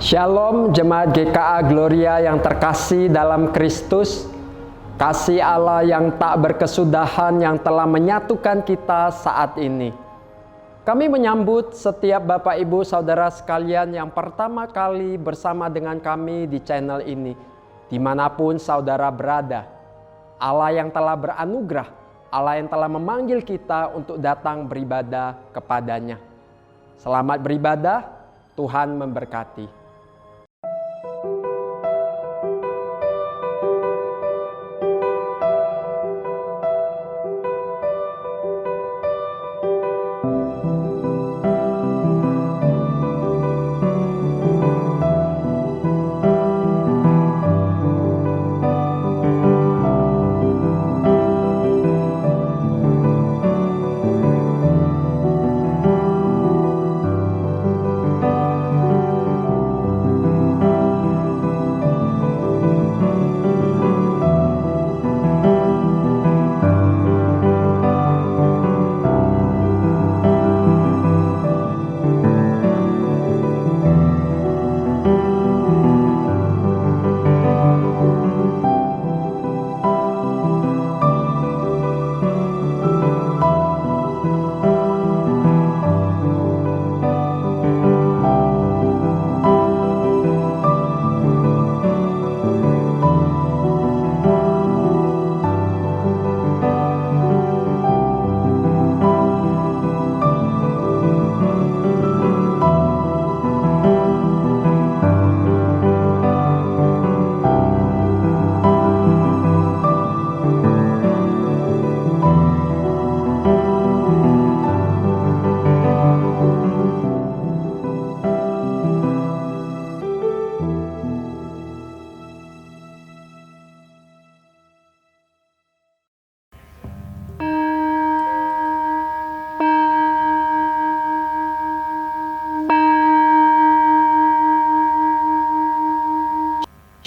Shalom jemaat GKA Gloria yang terkasih dalam Kristus. Kasih Allah yang tak berkesudahan yang telah menyatukan kita saat ini. Kami menyambut setiap Bapak Ibu Saudara sekalian yang pertama kali bersama dengan kami di channel ini. Dimanapun saudara berada. Allah yang telah beranugerah, Allah yang telah memanggil kita untuk datang beribadah kepadanya. Selamat beribadah, Tuhan memberkati.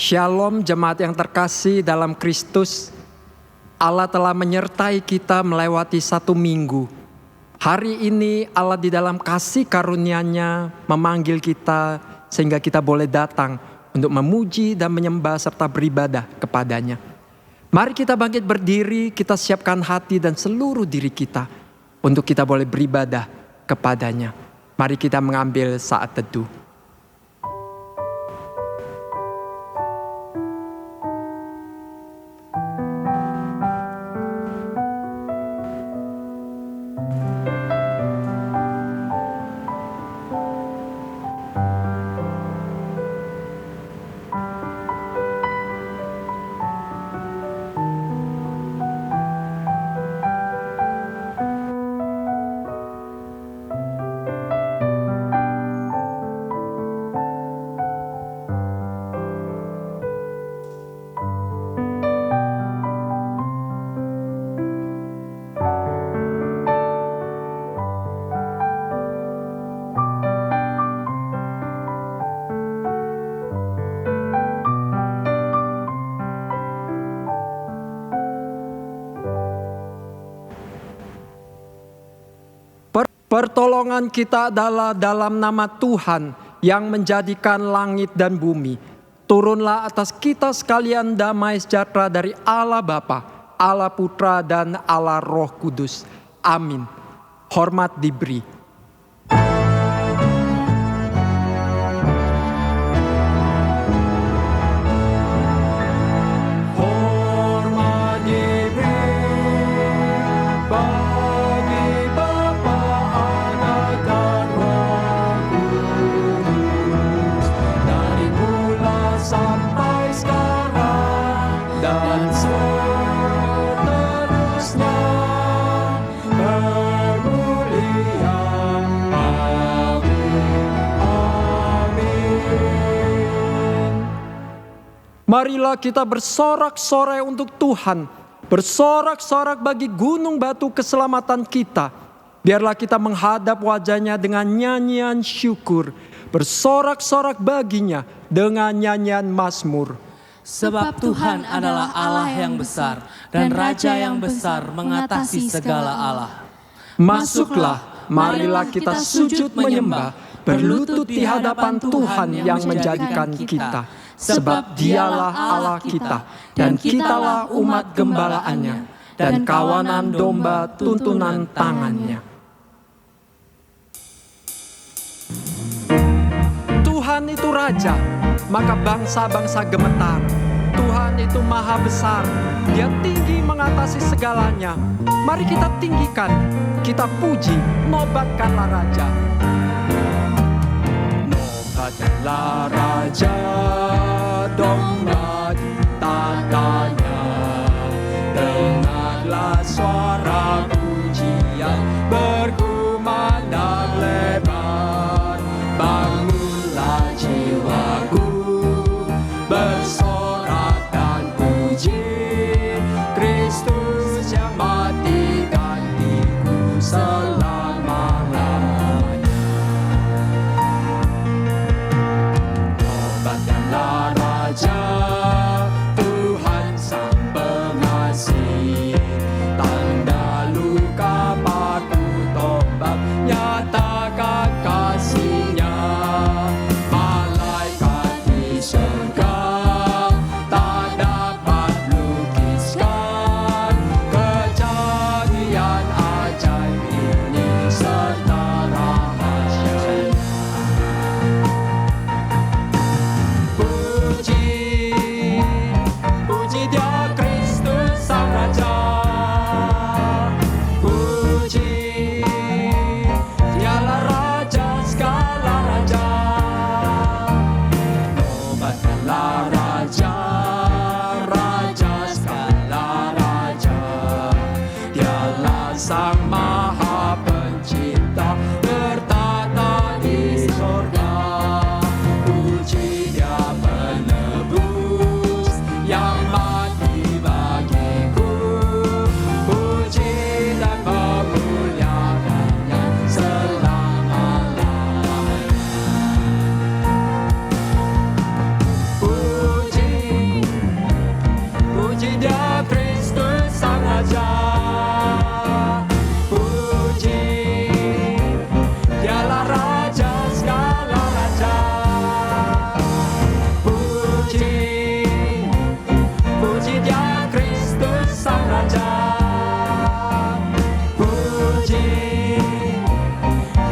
Shalom jemaat yang terkasih dalam Kristus. Allah telah menyertai kita melewati satu minggu. Hari ini Allah di dalam kasih karunia-Nya memanggil kita sehingga kita boleh datang untuk memuji dan menyembah serta beribadah kepadanya. Mari kita bangkit berdiri, kita siapkan hati dan seluruh diri kita untuk kita boleh beribadah kepadanya. Mari kita mengambil saat teduh. Pertolongan kita adalah dalam nama Tuhan yang menjadikan langit dan bumi. Turunlah atas kita sekalian damai sejahtera dari Allah Bapa, Allah Putra dan Allah Roh Kudus. Amin. Hormat diberi. Marilah kita bersorak-sorai untuk Tuhan, bersorak-sorak bagi gunung batu keselamatan kita. Biarlah kita menghadap wajah-Nya dengan nyanyian syukur, bersorak-sorak baginya dengan nyanyian mazmur. Sebab Tuhan adalah Allah yang besar dan Raja yang besar mengatasi segala Allah. Masuklah, marilah kita sujud menyembah, berlutut di hadapan Tuhan yang menjadikan kita, sebab Dialah Allah kita, dan kitalah umat gembalaannya, dan kawanan domba tuntunan tangannya. Tuhan itu Raja, maka bangsa-bangsa gemetar. Tuhan itu maha besar, Dia tinggi mengatasi segalanya. Mari kita tinggikan, kita puji, nobatkanlah Raja. Nobatkanlah Raja, domba tatanya. Dengarlah suara pujian berkumandang lebar. Bangunlah jiwaku, bersorak dan puji Kristus yang mati gantiku selama-lamanya. Nobatkanlah Raja, Tuhan Sang Pengasih. Tanda luka paku tombak, nyatakan kasih-Nya. Malaikat di surga tak dapat lukiskan kejadian ajaib ini serta rahasianya. Puji, puji Dia Kristus Sang Raja. Puji, Dialah Raja segala raja. Nobatkanlah Raja, Raja segala raja. Dialah Sang Maha Pencipta, bertata di sorga. Puji Dia penebus yang mati bagiku. Puji dan memuliakannya selama-lamanya. Puji, puji Dia Kristus Sang Raja. Puji, Dialah Raja segala raja. Puji, puji Dia Kristus Sang Raja. Puji,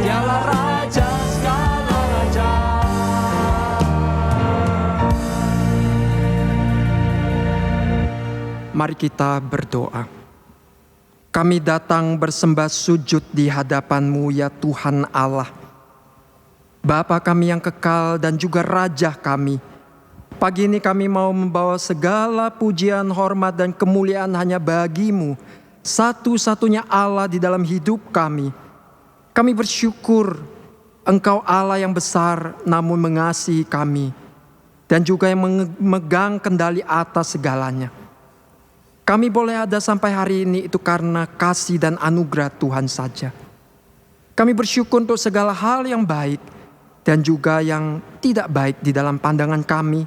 Dialah Raja segala raja. Mari kita berdoa. Kami datang bersembah sujud di hadapan-Mu ya Tuhan Allah. Bapa kami yang kekal dan juga Raja kami. Pagi ini kami mau membawa segala pujian, hormat dan kemuliaan hanya bagi-Mu, satu-satunya Allah di dalam hidup kami. Kami bersyukur Engkau Allah yang besar namun mengasihi kami, dan juga yang memegang kendali atas segalanya. Kami boleh ada sampai hari ini itu karena kasih dan anugerah Tuhan saja. Kami bersyukur untuk segala hal yang baik dan juga yang tidak baik di dalam pandangan kami,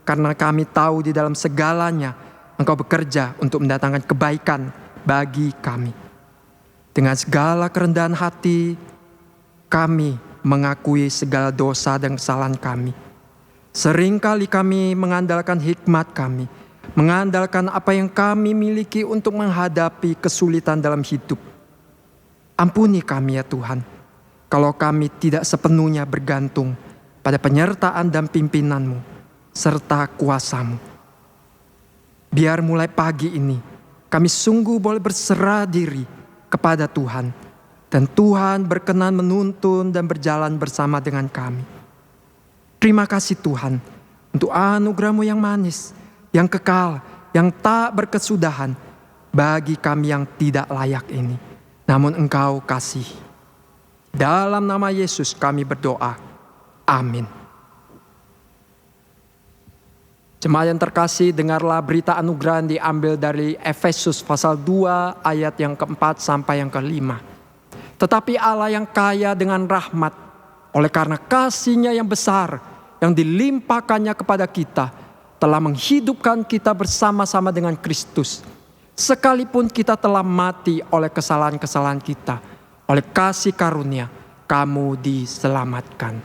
karena kami tahu di dalam segalanya Engkau bekerja untuk mendatangkan kebaikan bagi kami. Dengan segala kerendahan hati, kami mengakui segala dosa dan kesalahan kami. Seringkali kami mengandalkan hikmat kami, mengandalkan apa yang kami miliki untuk menghadapi kesulitan dalam hidup. Ampuni kami ya Tuhan, kalau kami tidak sepenuhnya bergantung pada penyertaan dan pimpinan-Mu serta kuasa-Mu. Biar mulai pagi ini kami sungguh boleh berserah diri kepada Tuhan, dan Tuhan berkenan menuntun dan berjalan bersama dengan kami. Terima kasih Tuhan untuk anugerah-Mu yang manis, yang kekal, yang tak berkesudahan bagi kami yang tidak layak ini. Namun Engkau kasih. Dalam nama Yesus kami berdoa. Amin. Jemaat yang terkasih, dengarlah berita anugerah yang diambil dari Efesus pasal 2 ayat yang keempat sampai yang kelima. Tetapi Allah yang kaya dengan rahmat, oleh karena kasih-Nya yang besar, yang dilimpahkannya kepada kita, telah menghidupkan kita bersama-sama dengan Kristus. Sekalipun kita telah mati oleh kesalahan-kesalahan kita, oleh kasih karunia, kamu diselamatkan.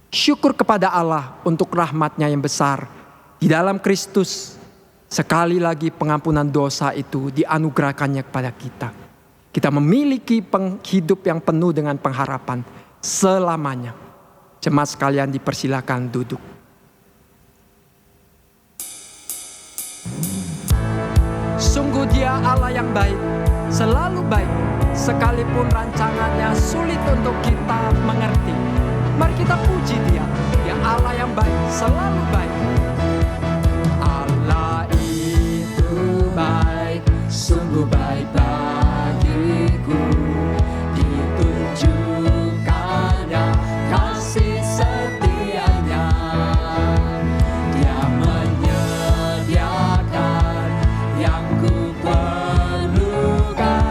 Syukur kepada Allah untuk rahmat-Nya yang besar. Di dalam Kristus, sekali lagi pengampunan dosa itu dianugerahkannya kepada kita. Kita memiliki hidup yang penuh dengan pengharapan selamanya. Jemaat sekalian dipersilakan duduk. Sungguh Dia Allah yang baik, selalu baik, sekalipun rancangannya sulit untuk kita mengerti. Mari kita puji Dia, Dia Allah yang baik, selalu baik. Allah itu baik, sungguh baik bagiku, ditunjukkannya kasih setianya. Dia menyediakan yang ku perlukan,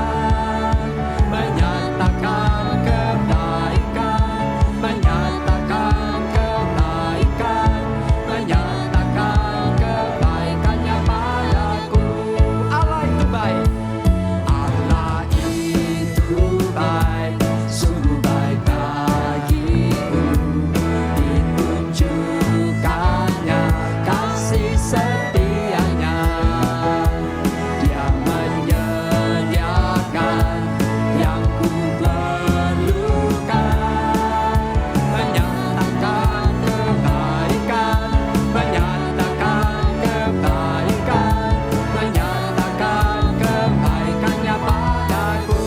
menyatakan kebaikan, menyatakan kebaikan, menyatakan kebaikannya padaku. Allah itu baik, Allah itu baik, sungguh baik bagiku, ditunjukkannya kasih setianya. Dia menyediakan yang ku perlukan, menyatakan kebaikan, menyatakan kebaikan, menyatakan kebaikannya padaku.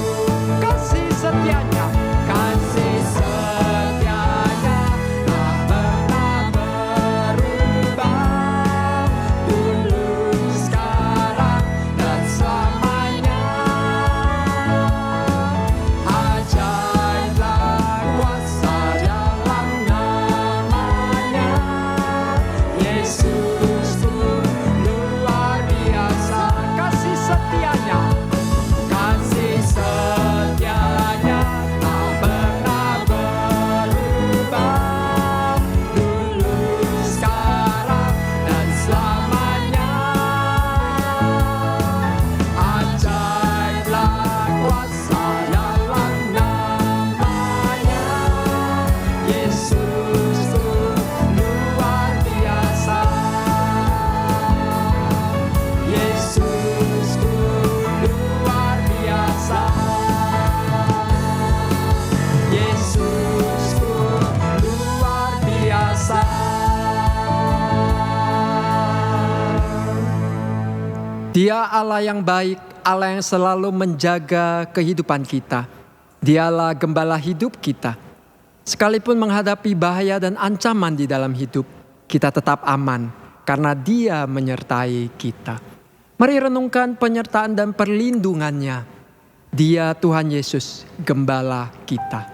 Kasih setianya, kasih setianya tak pernah berubah, dulu, sekarang, dan selamanya. Ajaiblah kuasa dalam namanya, Yesus tuh luar biasa. Kasih setianya, kasih setianya tak pernah berubah, dulu, sekarang, dan selamanya. Ajaiblah kuasa dalam namanya, Yesus tuh luar biasa. Yesus tuh luar biasa. Yesus tuh luar biasa. Dia Allah yang baik, Allah yang selalu menjaga kehidupan kita. Dialah gembala hidup kita. Sekalipun menghadapi bahaya dan ancaman di dalam hidup, kita tetap aman karena Dia menyertai kita. Mari renungkan penyertaan dan perlindungannya. Dia Tuhan Yesus, gembala kita.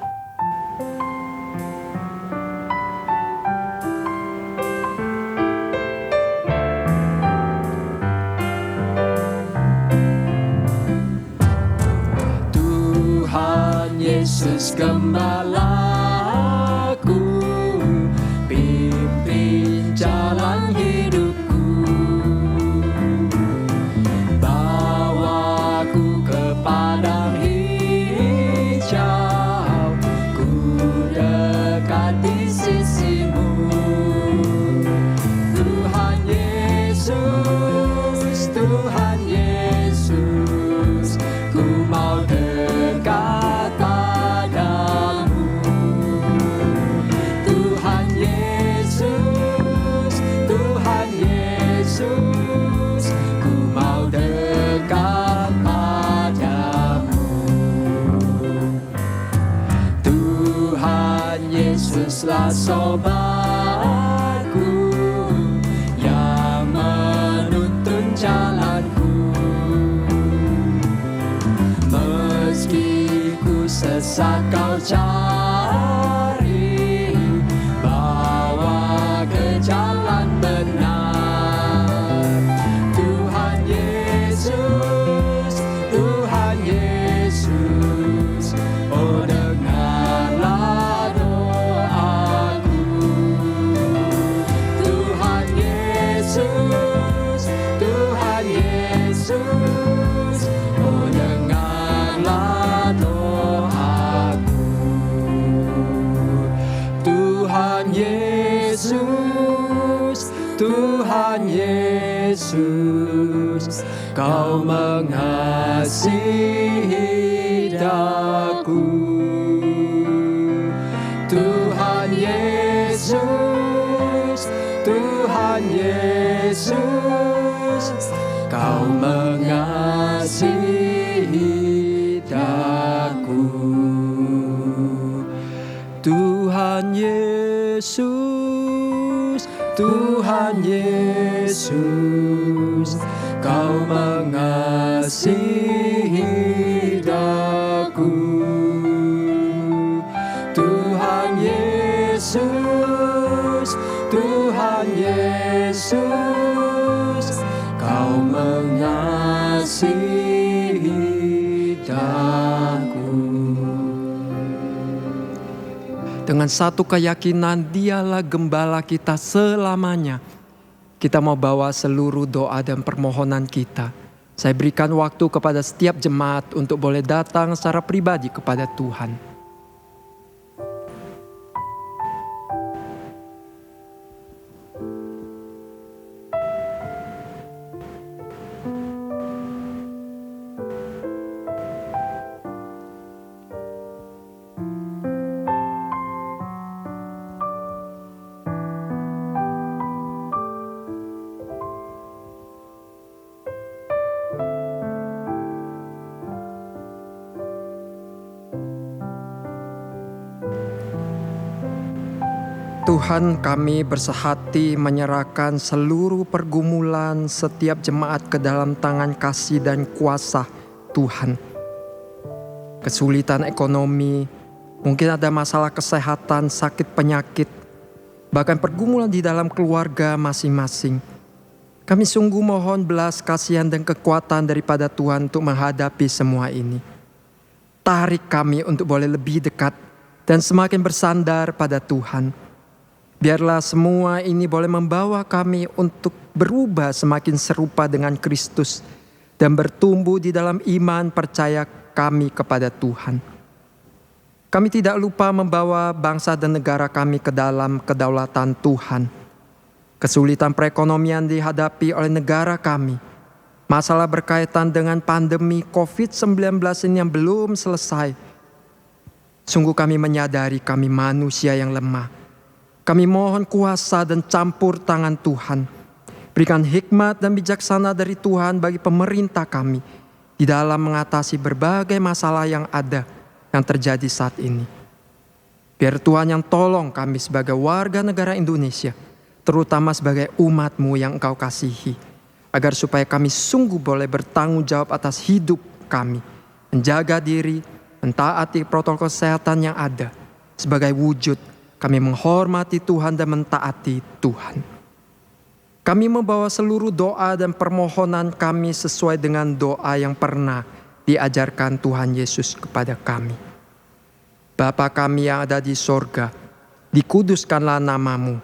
Tuhan Yesus gembalaku, pimpin jalan hidupku, bawaku ke padang hijau, ku dekati sisimu. Tuhan Yesus, Tuhan Yesus, ku mau dekat padamu. Tuhan Yesus, Tuhan Yesus, ku mau dekat padamu. Tuhan Yesuslah sobatku yang menuntun jalanku. Meski ku sesat kau cari, bawa ke jalan benar. Tuhan Yesus, Tuhan Yesus, oh dengarlah doaku. Tuhan Yesus, Tuhan Yesus, oh dengarlah doaku. Tuhan Yesus, Kau mengasihi daku. Tuhan Yesus, Tuhan Yesus, Kau mengasihi daku. Tuhan Yesus, Tuhan Yesus, Kau mengasihi daku. Tuhan Yesus, Tuhan Yesus, Kau mengasihi daku. Dengan satu keyakinan, Dialah gembala kita selamanya. Kita mau bawa seluruh doa dan permohonan kita. Saya berikan waktu kepada setiap jemaat untuk boleh datang secara pribadi kepada Tuhan. Tuhan, kami bersehati menyerahkan seluruh pergumulan setiap jemaat ke dalam tangan kasih dan kuasa Tuhan. Kesulitan ekonomi, mungkin ada masalah kesehatan, sakit penyakit, bahkan pergumulan di dalam keluarga masing-masing. Kami sungguh mohon belas kasihan dan kekuatan daripada Tuhan untuk menghadapi semua ini. Tarik kami untuk boleh lebih dekat dan semakin bersandar pada Tuhan. Biarlah semua ini boleh membawa kami untuk berubah semakin serupa dengan Kristus dan bertumbuh di dalam iman percaya kami kepada Tuhan. Kami tidak lupa membawa bangsa dan negara kami ke dalam kedaulatan Tuhan. Kesulitan perekonomian dihadapi oleh negara kami. Masalah berkaitan dengan pandemi COVID-19 ini yang belum selesai. Sungguh kami menyadari kami manusia yang lemah. Kami mohon kuasa dan campur tangan Tuhan. Berikan hikmat dan bijaksana dari Tuhan bagi pemerintah kami di dalam mengatasi berbagai masalah yang ada yang terjadi saat ini. Biar Tuhan yang tolong kami sebagai warga negara Indonesia, terutama sebagai umat-Mu yang Engkau kasihi, agar supaya kami sungguh boleh bertanggung jawab atas hidup kami, menjaga diri, mentaati protokol kesehatan yang ada sebagai wujud kami menghormati Tuhan dan mentaati Tuhan. Kami membawa seluruh doa dan permohonan kami sesuai dengan doa yang pernah diajarkan Tuhan Yesus kepada kami. Bapa kami yang ada di sorga, dikuduskanlah nama-Mu.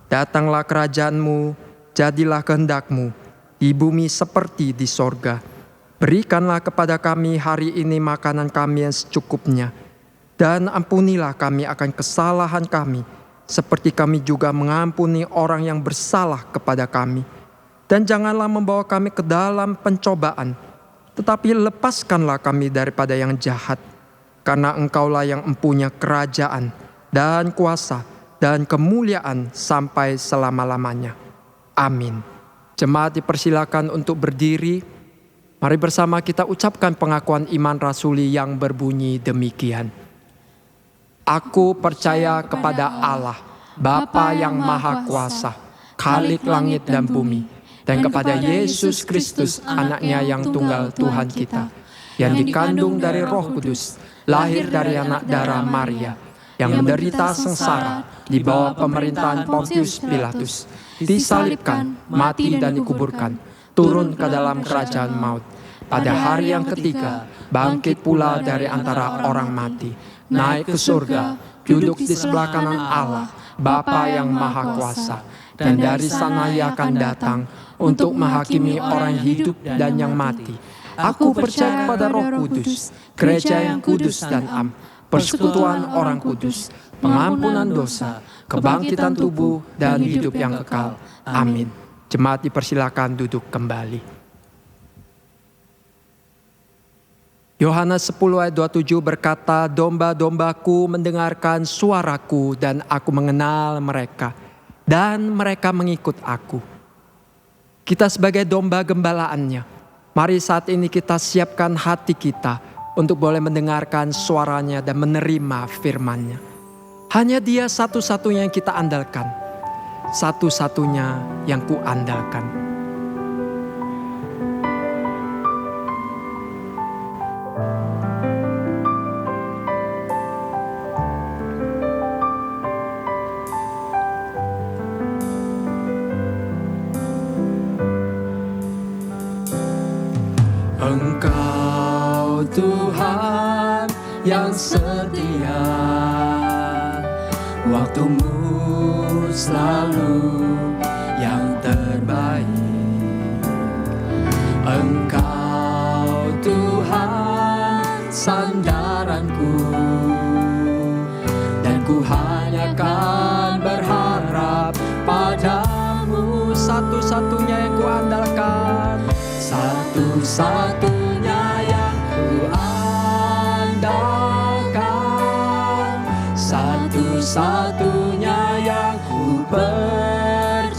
Datanglah kerajaan-Mu, jadilah kehendak-Mu, di bumi seperti di sorga. Berikanlah kepada kami hari ini makanan kami yang secukupnya. Dan ampunilah kami akan kesalahan kami, seperti kami juga mengampuni orang yang bersalah kepada kami. Dan janganlah membawa kami ke dalam pencobaan, tetapi lepaskanlah kami daripada yang jahat. Karena Engkaulah yang mempunyai kerajaan dan kuasa dan kemuliaan sampai selama-lamanya. Amin. Jemaat dipersilakan untuk berdiri. Mari bersama kita ucapkan pengakuan iman rasuli yang berbunyi demikian. Aku percaya kepada Allah, Bapa yang Maha Kuasa, Khalik langit dan bumi, dan kepada Yesus Kristus, Anaknya yang tunggal Tuhan kita, yang dikandung dari Roh Kudus, lahir dari anak darah Maria, yang menderita sengsara di bawah pemerintahan Pontius Pilatus, disalibkan, mati dan dikuburkan, turun ke dalam kerajaan maut. Pada hari yang ketiga, bangkit pula dari antara orang mati, naik ke surga, duduk di sebelah kanan Allah, Bapa yang Maha Kuasa, dan dari sana Ia akan datang untuk menghakimi orang hidup dan yang mati. Aku percaya kepada Roh Kudus, gereja yang kudus dan am, persekutuan orang kudus, pengampunan dosa, kebangkitan tubuh dan hidup yang kekal. Amin. Jemaat dipersilakan duduk kembali. Yohanes 10 ayat 27 berkata, domba-dombaku mendengarkan suaraku dan aku mengenal mereka. Dan mereka mengikut aku. Kita sebagai domba gembalaannya, mari saat ini kita siapkan hati kita untuk boleh mendengarkan suaranya dan menerima firman-Nya. Hanya Dia satu-satunya yang kita andalkan. Satu-satunya yang ku andalkan. Engkau Tuhan yang setia, waktumu selalu yang terbaik. Engkau Tuhan sandaranku, dan ku hanya kan berharap padamu. Satu-satunya yang ku andalkan. Satu-satunya yang ku andalkan, satu-satunya yang ku percaya.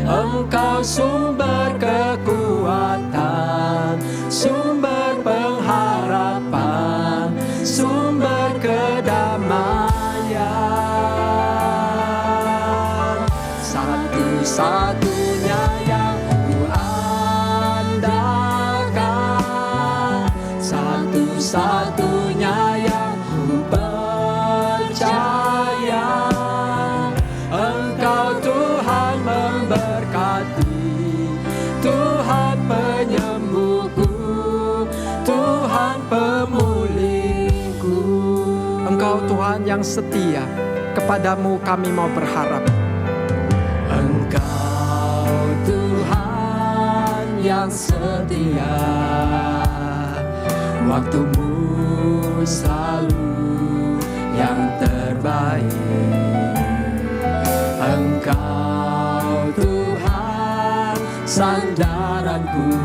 Engkau sumber kekuatan, sumber pengharapan, sumber kedamaian. Satu-satunya yang ku andalkan, satu-satunya yang ku percaya. Engkau Tuhan memberkati, Tuhan penyembuhku, Tuhan pemulihku. Engkau Tuhan yang setia, kepadamu kami mau berharap. Engkau Tuhan yang setia, waktumu selalu yang terbaik. Engkau Tuhan sandaranku,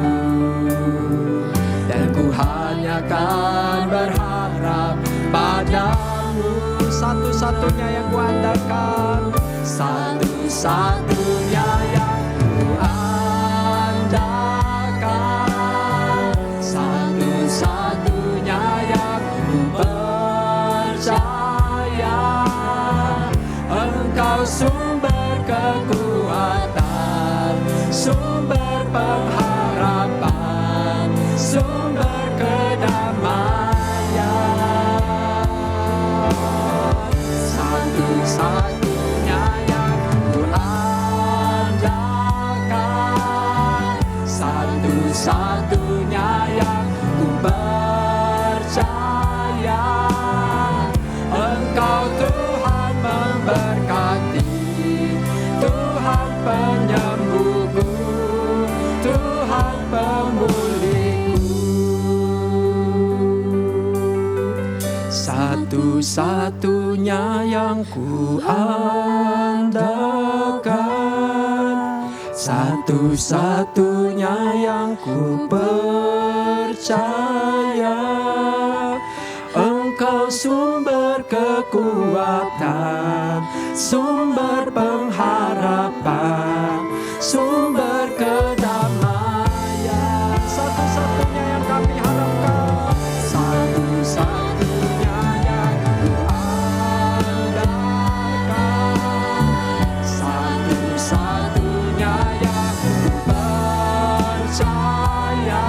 dan ku hanya kan berharap padamu. Satu-satunya yang ku andalkan. Satu-satunya yang ku andalkan, satu-satunya yang ku percaya. Engkau sumber kekuatan, sumber pengharapan, sumber kedamaian. Satu-satunya yang ku andalkan, satu-satunya yang ku percaya. Engkau Tuhan memberkati, Tuhan penyembuhku, Tuhan pemulihku. Satu-satunya yang ku andalkan, satu-satunya yang ku percaya. Engkau sumber kekuatan, sumber pengharapan, sumber kedamaian. Satu-satunya yang kami harapkan. Satu-satunya yang ku andalkan, satu-satunya yang ku percaya.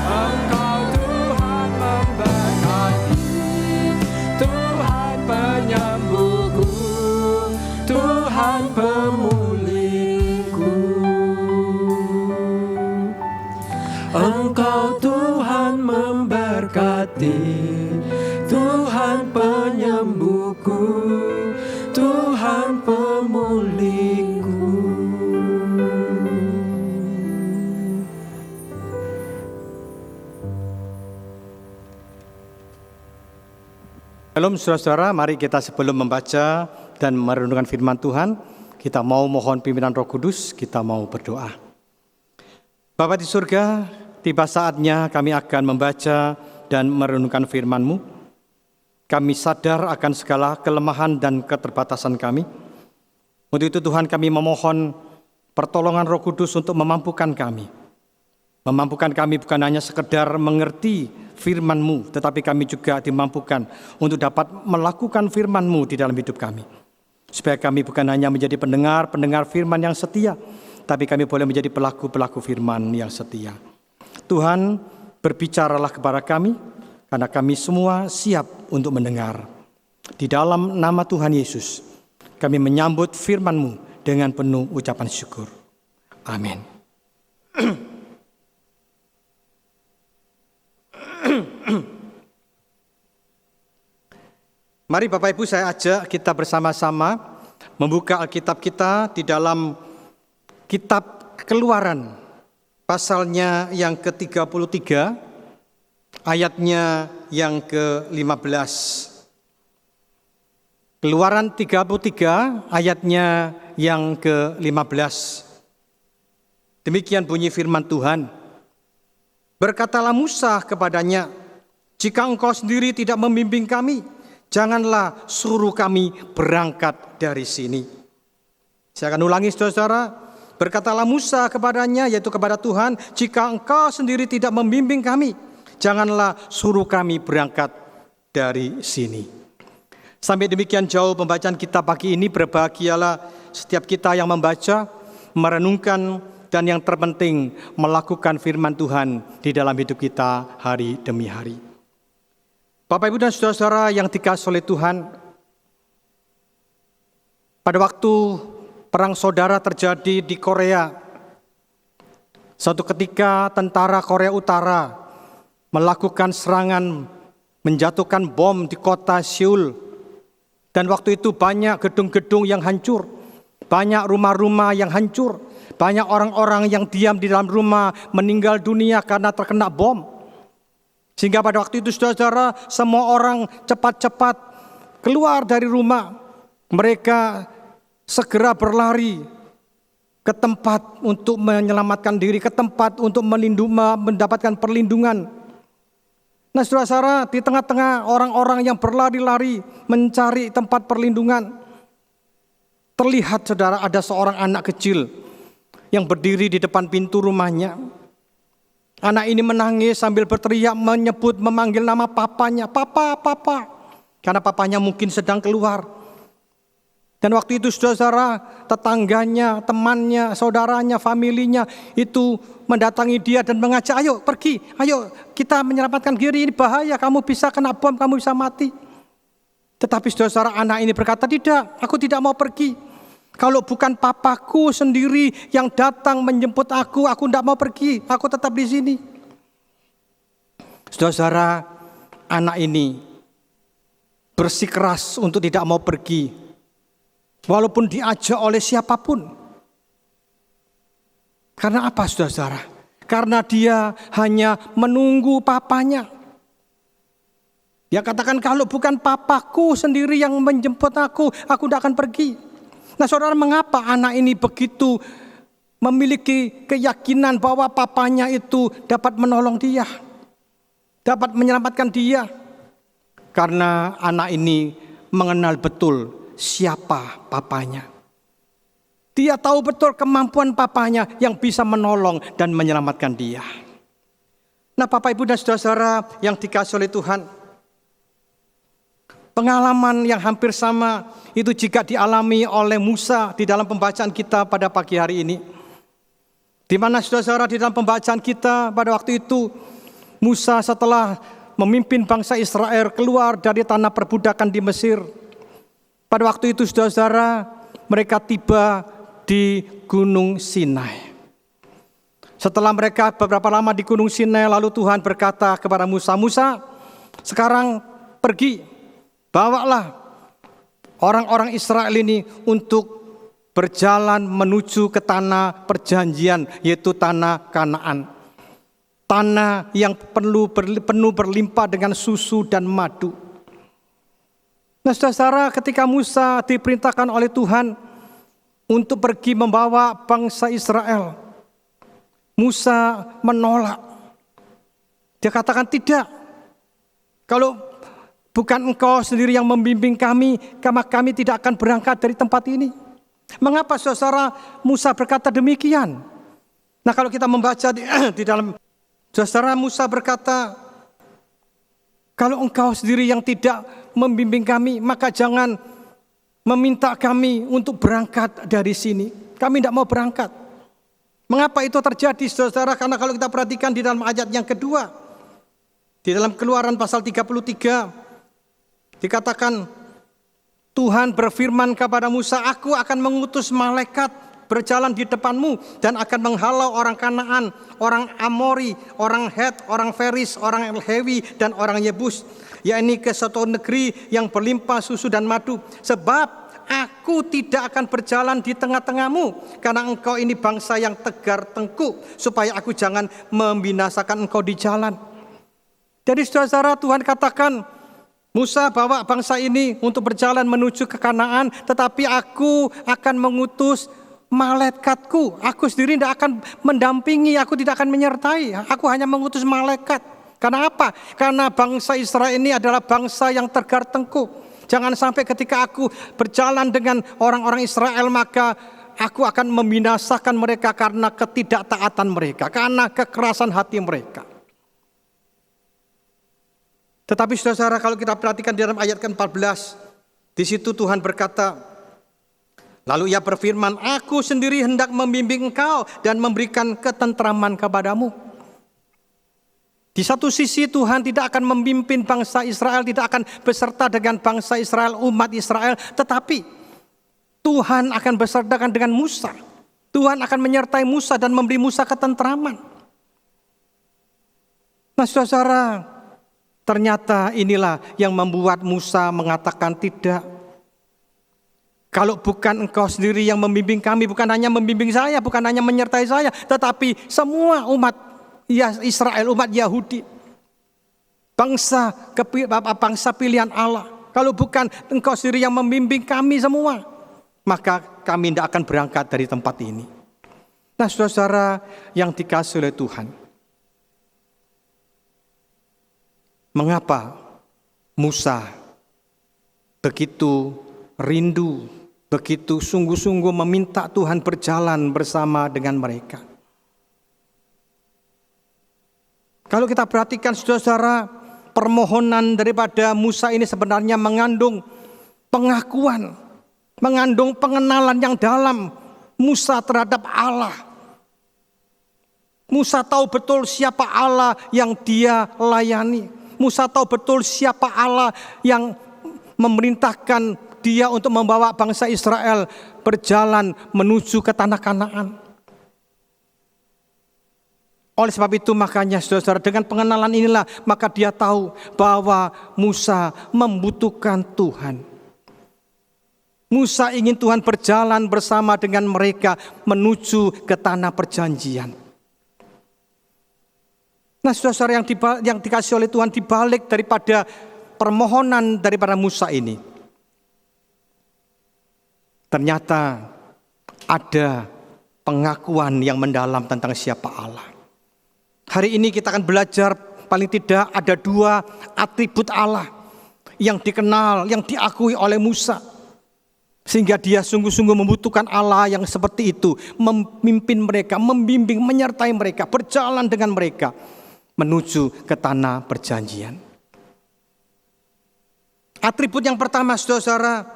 Engkau Tuhan memberkati, Tuhan penyembuhku, Tuhan pemulihku. Engkau Tuhan memberkati, Tuhan penyembuhku, Tuhan pemulihku. Shalom saudara-saudara, mari kita sebelum membaca dan merenungkan firman Tuhan, Kita mau mohon pimpinan Roh Kudus, kita mau berdoa. Bapa di surga, tiba saatnya kami akan membaca dan merenungkan firman-Mu. Kami sadar akan segala kelemahan dan keterbatasan kami. Untuk itu Tuhan, kami memohon pertolongan Roh Kudus untuk memampukan kami. Memampukan kami bukan hanya sekedar mengerti firman-Mu, tetapi kami juga dimampukan untuk dapat melakukan firman-Mu di dalam hidup kami. Supaya kami bukan hanya menjadi pendengar firman yang setia, tapi kami boleh menjadi pelaku-pelaku firman yang setia. Tuhan, berbicaralah kepada kami, karena kami semua siap untuk mendengar. Di dalam nama Tuhan Yesus, kami menyambut firman-Mu dengan penuh ucapan syukur. Amin. Mari Bapak Ibu, saya ajak kita bersama-sama membuka Alkitab kita di dalam kitab Keluaran, pasalnya yang ke-33, ayatnya yang ke-15. Keluaran 33, ayatnya yang ke-15. Demikian bunyi firman Tuhan. Berkatalah Musa kepadanya, jika engkau sendiri tidak membimbing kami, janganlah suruh kami berangkat dari sini. Saya akan ulangi saudara-saudara. Berkatalah Musa kepadanya, yaitu kepada Tuhan, jika engkau sendiri tidak membimbing kami, janganlah suruh kami berangkat dari sini. Sampai demikian jauh pembacaan kita pagi ini. Berbahagialah setiap kita yang membaca, merenungkan, dan yang terpenting melakukan firman Tuhan di dalam hidup kita hari demi hari. Bapak, Ibu, dan saudara-saudara yang dikasihi oleh Tuhan, pada waktu perang saudara terjadi di Korea, suatu ketika tentara Korea Utara melakukan serangan, menjatuhkan bom di kota Seoul. Dan waktu itu banyak gedung-gedung yang hancur, banyak rumah-rumah yang hancur, banyak orang-orang yang diam di dalam rumah meninggal dunia karena terkena bom. Sehingga pada waktu itu saudara-saudara, semua orang cepat-cepat keluar dari rumah. Mereka segera berlari ke tempat untuk menyelamatkan diri, ke tempat untuk mendapatkan perlindungan. Nah saudara-saudara, di tengah-tengah orang-orang yang berlari-lari mencari tempat perlindungan, terlihat saudara ada seorang anak kecil yang berdiri di depan pintu rumahnya. Anak ini menangis sambil berteriak, memanggil nama papanya, "Papa, papa." Karena papanya mungkin sedang keluar. Dan waktu itu saudara, tetangganya, temannya, saudaranya, familinya itu mendatangi dia dan mengajak, "Ayo pergi, ayo kita menyelamatkan diri, ini bahaya, kamu bisa kena bom, kamu bisa mati." Tetapi saudara, anak ini berkata, "Tidak, aku tidak mau pergi. Kalau bukan papaku sendiri yang datang menjemput aku tidak mau pergi, aku tetap di sini." Saudara, anak ini bersikeras untuk tidak mau pergi, walaupun diajak oleh siapapun. Karena apa saudara? Karena dia hanya menunggu papanya. Dia katakan, kalau bukan papaku sendiri yang menjemput aku tidak akan pergi. Nah saudara, mengapa anak ini begitu memiliki keyakinan bahwa papanya itu dapat menolong dia, dapat menyelamatkan dia? Karena anak ini mengenal betul siapa papanya. Dia tahu betul kemampuan papanya yang bisa menolong dan menyelamatkan dia. Nah Bapak, Ibu, dan saudara-saudara yang dikasihi oleh Tuhan, pengalaman yang hampir sama itu jika dialami oleh Musa di dalam pembacaan kita pada pagi hari ini. Di mana saudara-saudara, di dalam pembacaan kita pada waktu itu, Musa setelah memimpin bangsa Israel keluar dari tanah perbudakan di Mesir. Pada waktu itu saudara-saudara, mereka tiba di Gunung Sinai. Setelah mereka beberapa lama di Gunung Sinai, lalu Tuhan berkata kepada Musa, "Musa, sekarang pergi, bawalah orang-orang Israel ini untuk berjalan menuju ke tanah perjanjian, yaitu tanah Kanaan. Tanah yang penuh berlimpah dengan susu dan madu." Nah saudara, ketika Musa diperintahkan oleh Tuhan untuk pergi membawa bangsa Israel. Musa menolak. Dia katakan, tidak. Kalau bukan engkau sendiri yang membimbing kami, maka kami tidak akan berangkat dari tempat ini. Mengapa saudara Musa berkata demikian? Nah, kalau kita membaca di dalam, saudara Musa berkata, kalau engkau sendiri yang tidak membimbing kami, maka jangan meminta kami untuk berangkat dari sini. Kami tidak mau berangkat. Mengapa itu terjadi, saudara? Karena kalau kita perhatikan di dalam ayat yang kedua, di dalam Keluaran pasal 33, dikatakan, Tuhan berfirman kepada Musa, aku akan mengutus malaikat berjalan di depanmu dan akan menghalau orang Kanaan, orang Amori, orang Het, orang Feris, orang Hewi, dan orang Yebus, yakni ke suatu negeri yang berlimpah susu dan madu. Sebab aku tidak akan berjalan di tengah-tengahmu, karena engkau ini bangsa yang tegar tengkuk, supaya aku jangan membinasakan engkau di jalan. Jadi saudara, Tuhan katakan, Musa bawa bangsa ini untuk berjalan menuju ke Kanaan, tetapi aku akan mengutus malaikatku. Aku sendiri tidak akan mendampingi, aku tidak akan menyertai. Aku hanya mengutus malaikat. Karena apa? Karena bangsa Israel ini adalah bangsa yang tegar tengkuk. Jangan sampai ketika aku berjalan dengan orang-orang Israel, maka aku akan membinasakan mereka karena ketidaktaatan mereka, karena kekerasan hati mereka. Tetapi saudara, kalau kita perhatikan di dalam ayat ke-14, di situ Tuhan berkata, lalu ia berfirman, aku sendiri hendak membimbing engkau dan memberikan ketentraman kepadamu. Di satu sisi Tuhan tidak akan memimpin bangsa Israel, tidak akan beserta dengan bangsa Israel, umat Israel, tetapi Tuhan akan beserta dengan Musa. Tuhan akan menyertai Musa dan memberi Musa ketentraman. Nah saudara, ternyata inilah yang membuat Musa mengatakan tidak. Kalau bukan engkau sendiri yang membimbing kami, bukan hanya membimbing saya, bukan hanya menyertai saya, tetapi semua umat Israel, umat Yahudi, bangsa pilihan Allah. Kalau bukan engkau sendiri yang membimbing kami semua, maka kami tidak akan berangkat dari tempat ini. Nah saudara yang dikasihi oleh Tuhan, mengapa Musa begitu rindu, begitu sungguh-sungguh meminta Tuhan berjalan bersama dengan mereka? Kalau kita perhatikan saudara, permohonan daripada Musa ini sebenarnya mengandung pengakuan, mengandung pengenalan yang dalam Musa terhadap Allah. Musa tahu betul siapa Allah yang dia layani. Musa tahu betul siapa Allah yang memerintahkan dia untuk membawa bangsa Israel berjalan menuju ke tanah Kanaan. Oleh sebab itu makanya saudara, dengan pengenalan inilah maka dia tahu bahwa Musa membutuhkan Tuhan. Musa ingin Tuhan berjalan bersama dengan mereka menuju ke tanah perjanjian. Nah saudara yang dikasih oleh Tuhan, dibalik daripada permohonan daripada Musa ini, ternyata ada pengakuan yang mendalam tentang siapa Allah. Hari ini kita akan belajar paling tidak ada 2 atribut Allah yang dikenal, yang diakui oleh Musa. Sehingga dia sungguh-sungguh membutuhkan Allah yang seperti itu, memimpin mereka, membimbing, menyertai mereka, berjalan dengan mereka menuju ke tanah perjanjian. Atribut yang pertama saudara,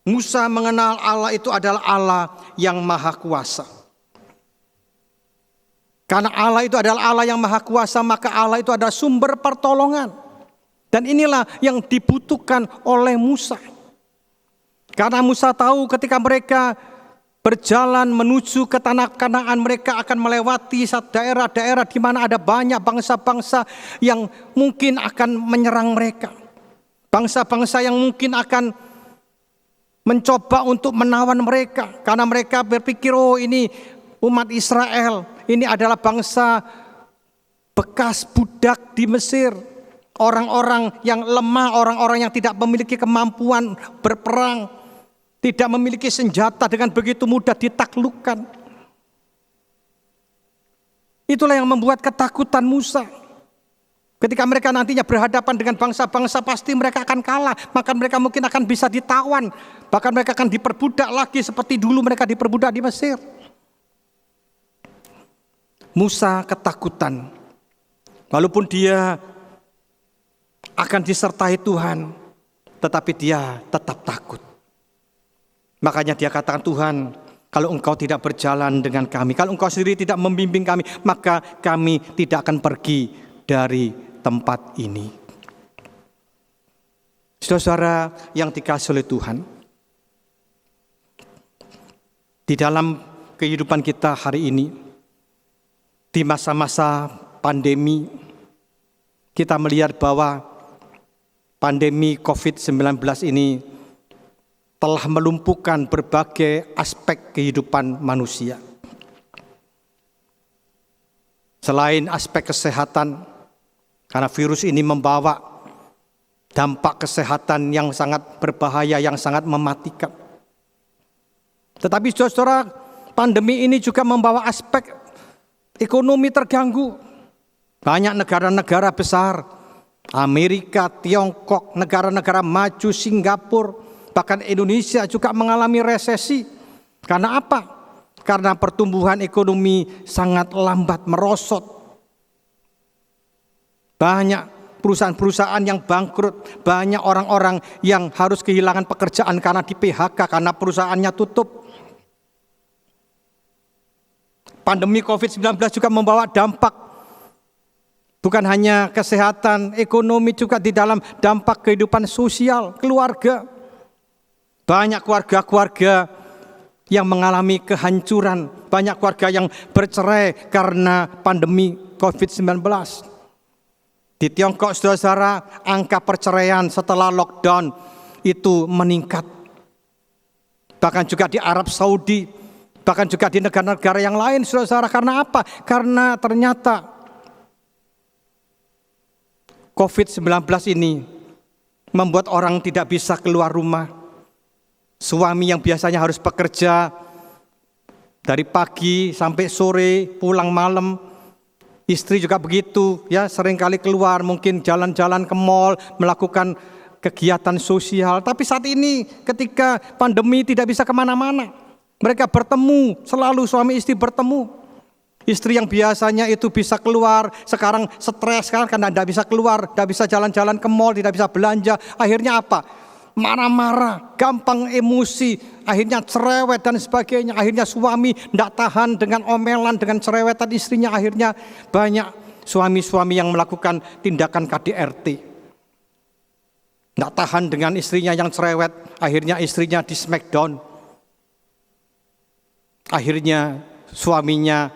Musa mengenal Allah itu adalah Allah yang maha kuasa. Karena Allah itu adalah Allah yang maha kuasa, maka Allah itu adalah sumber pertolongan. Dan inilah yang dibutuhkan oleh Musa. Karena Musa tahu ketika mereka berjalan menuju ke tanah Kanaan, mereka akan melewati daerah-daerah di mana ada banyak bangsa-bangsa yang mungkin akan menyerang mereka. Bangsa-bangsa yang mungkin akan mencoba untuk menawan mereka. Karena mereka berpikir, oh ini umat Israel, ini adalah bangsa bekas budak di Mesir. Orang-orang yang lemah, orang-orang yang tidak memiliki kemampuan berperang. tidak memiliki senjata dengan begitu mudah ditaklukkan. Itulah yang membuat ketakutan Musa. Ketika mereka nantinya berhadapan dengan bangsa-bangsa, pasti mereka akan kalah. Maka mereka mungkin akan bisa ditawan. Bahkan mereka akan diperbudak lagi seperti dulu mereka diperbudak di Mesir. Musa ketakutan. Walaupun dia akan disertai Tuhan, tetapi dia tetap takut. Makanya dia katakan, Tuhan, kalau Engkau tidak berjalan dengan kami, kalau Engkau sendiri tidak membimbing kami, maka kami tidak akan pergi dari tempat ini. Saudara yang dikasihi oleh Tuhan, di dalam kehidupan kita hari ini, di masa-masa pandemi, kita melihat bahwa pandemi COVID-19 ini telah melumpuhkan berbagai aspek kehidupan manusia. Selain aspek kesehatan, karena virus ini membawa dampak kesehatan yang sangat berbahaya, yang sangat mematikan. Tetapi saudara, pandemi ini juga membawa aspek ekonomi terganggu. Banyak negara-negara besar, Amerika, Tiongkok, negara-negara maju, Singapura, bahkan Indonesia juga mengalami resesi. Karena apa? Karena pertumbuhan ekonomi sangat lambat, merosot. Banyak perusahaan-perusahaan yang bangkrut, banyak orang-orang yang harus kehilangan pekerjaan karena di PHK, karena perusahaannya tutup. Pandemi COVID-19 juga membawa dampak bukan hanya kesehatan, ekonomi, juga di dalam dampak kehidupan sosial, keluarga. Banyak keluarga-keluarga yang mengalami kehancuran, banyak keluarga yang bercerai karena pandemi COVID-19. Di Tiongkok, saudara, angka perceraian setelah lockdown itu meningkat. Bahkan juga di Arab Saudi, bahkan juga di negara-negara yang lain, saudara. Karena apa? Karena ternyata COVID-19 ini membuat orang tidak bisa keluar rumah. Suami yang biasanya harus bekerja dari pagi sampai sore, pulang malam. Istri juga begitu, ya, seringkali keluar, mungkin jalan-jalan ke mall, melakukan kegiatan sosial. Tapi saat ini ketika pandemi tidak bisa kemana-mana, mereka bertemu, selalu suami istri bertemu. Istri yang biasanya itu bisa keluar, sekarang stres karena tidak bisa keluar, tidak bisa jalan-jalan ke mall, tidak bisa belanja. Akhirnya apa? Marah-marah, gampang emosi, akhirnya cerewet dan sebagainya. Akhirnya suami tidak tahan dengan omelan, dengan cerewetan istrinya. Akhirnya banyak suami-suami yang melakukan tindakan KDRT. Tidak tahan dengan istrinya yang cerewet, akhirnya istrinya di smackdown. Akhirnya suaminya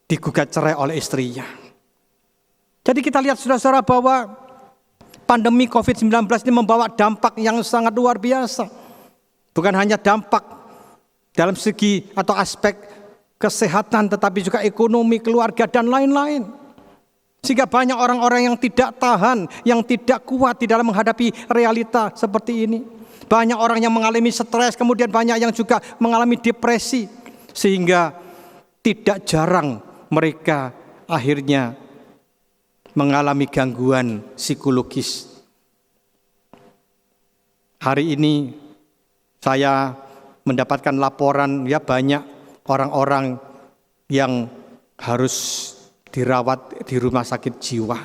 digugat cerai oleh istrinya. Jadi kita lihat saudara-saudara bahwa pandemi COVID-19 ini membawa dampak yang sangat luar biasa. Bukan hanya dampak dalam segi atau aspek kesehatan, tetapi juga ekonomi, keluarga, dan lain-lain. Sehingga banyak orang-orang yang tidak tahan, yang tidak kuat di dalam menghadapi realita seperti ini. Banyak orang yang mengalami stres, kemudian banyak yang juga mengalami depresi. Sehingga tidak jarang mereka akhirnya mengalami gangguan psikologis. Hari ini saya mendapatkan laporan, ya, banyak orang-orang yang harus dirawat di rumah sakit jiwa.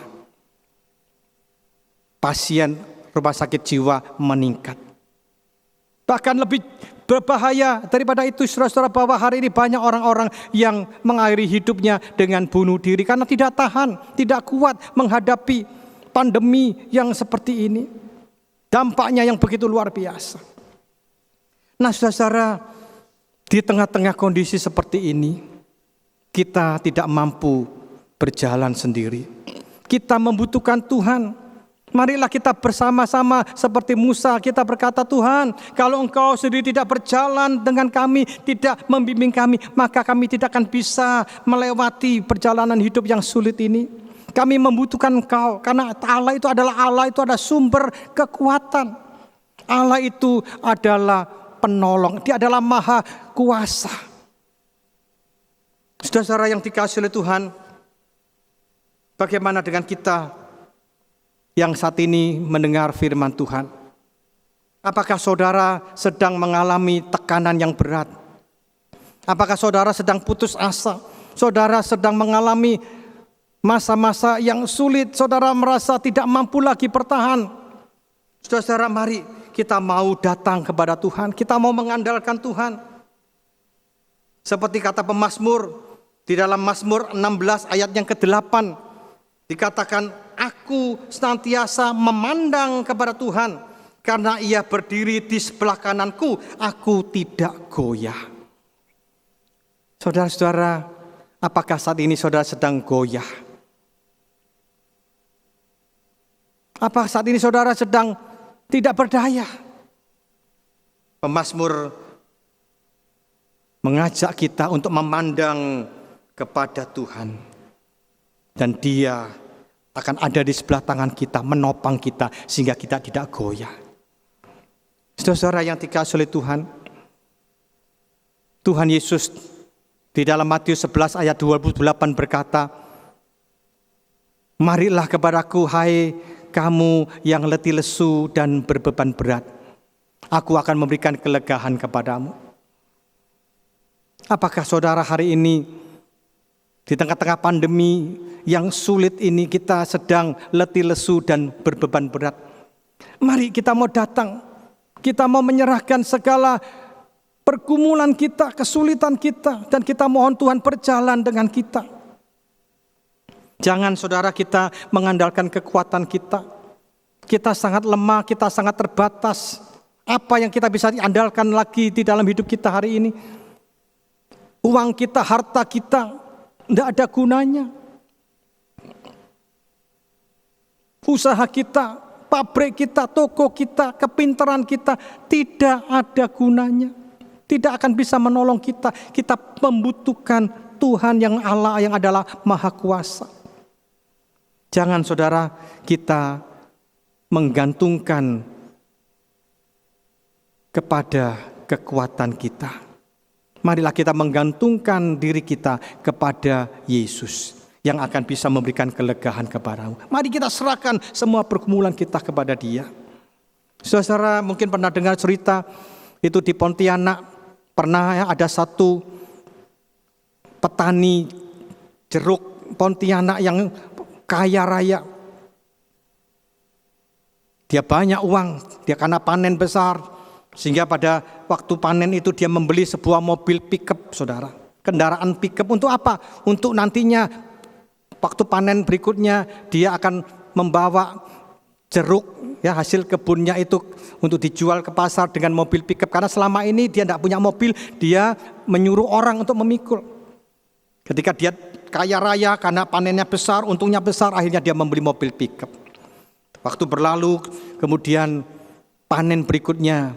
Pasien rumah sakit jiwa meningkat. Bahkan lebih berbahaya daripada itu, saudara-saudara, bahwa hari ini banyak orang-orang yang mengakhiri hidupnya dengan bunuh diri karena tidak tahan, tidak kuat menghadapi pandemi yang seperti ini. Dampaknya yang begitu luar biasa. Nah, saudara-saudara, di tengah-tengah kondisi seperti ini, kita tidak mampu berjalan sendiri. Kita membutuhkan Tuhan. Marilah kita bersama-sama seperti Musa, kita berkata, Tuhan, kalau Engkau sendiri tidak berjalan dengan kami, tidak membimbing kami, maka kami tidak akan bisa melewati perjalanan hidup yang sulit ini. Kami membutuhkan Engkau, karena Allah itu adalah sumber kekuatan. Allah itu adalah penolong, Dia adalah Maha Kuasa. Saudara-saudara yang dikasihi oleh Tuhan, bagaimana dengan kita yang saat ini mendengar firman Tuhan? Apakah saudara sedang mengalami tekanan yang berat? Apakah saudara sedang putus asa? Saudara sedang mengalami masa-masa yang sulit, saudara merasa tidak mampu lagi bertahan. Saudara-saudara, mari kita mau datang kepada Tuhan, kita mau mengandalkan Tuhan. Seperti kata pemazmur di dalam Mazmur 16 ayat yang ke-8, dikatakan, aku senantiasa memandang kepada Tuhan, karena Ia berdiri di sebelah kananku, aku tidak goyah. Saudara-saudara, apakah saat ini saudara sedang goyah? Apa saat ini saudara sedang tidak berdaya? Pemazmur mengajak kita untuk memandang kepada Tuhan. Dan Dia akan ada di sebelah tangan kita, menopang kita, sehingga kita tidak goyah. Saudara-saudara yang dikasihi oleh Tuhan, Tuhan Yesus di dalam Matius 11 ayat 28 berkata, marilah kepadaku hai kamu yang letih lesu dan berbeban berat, aku akan memberikan kelegaan kepadamu. Apakah saudara hari ini di tengah-tengah pandemi yang sulit ini kita sedang letih lesu dan berbeban berat? Mari kita mau datang, kita mau menyerahkan segala pergumulan kita, kesulitan kita, dan kita mohon Tuhan berjalan dengan kita. Jangan saudara kita mengandalkan kekuatan kita. Kita sangat lemah, kita sangat terbatas. Apa yang kita bisa diandalkan lagi di dalam hidup kita hari ini? Uang kita, harta kita, tidak ada gunanya. Usaha kita, pabrik kita, toko kita, kepintaran kita, tidak ada gunanya. Tidak akan bisa menolong kita. Kita membutuhkan Tuhan yang Allah, yang adalah Maha Kuasa. Jangan saudara kita menggantungkan kepada kekuatan kita. Marilah kita menggantungkan diri kita kepada Yesus yang akan bisa memberikan kelegaan kepadamu. Mari kita serahkan semua pergumulan kita kepada Dia. Saudara mungkin pernah dengar cerita itu di Pontianak, pernah ada satu petani jeruk Pontianak yang kaya raya. Dia banyak uang, dia karena panen besar, sehingga pada waktu panen itu dia membeli sebuah mobil pickup, saudara. Kendaraan pickup untuk apa? Untuk nantinya waktu panen berikutnya dia akan membawa jeruk, ya hasil kebunnya itu untuk dijual ke pasar dengan mobil pickup. Karena selama ini dia tidak punya mobil, dia menyuruh orang untuk memikul. Ketika dia kaya raya karena panennya besar, untungnya besar, akhirnya dia membeli mobil pickup. Waktu berlalu, kemudian panen berikutnya,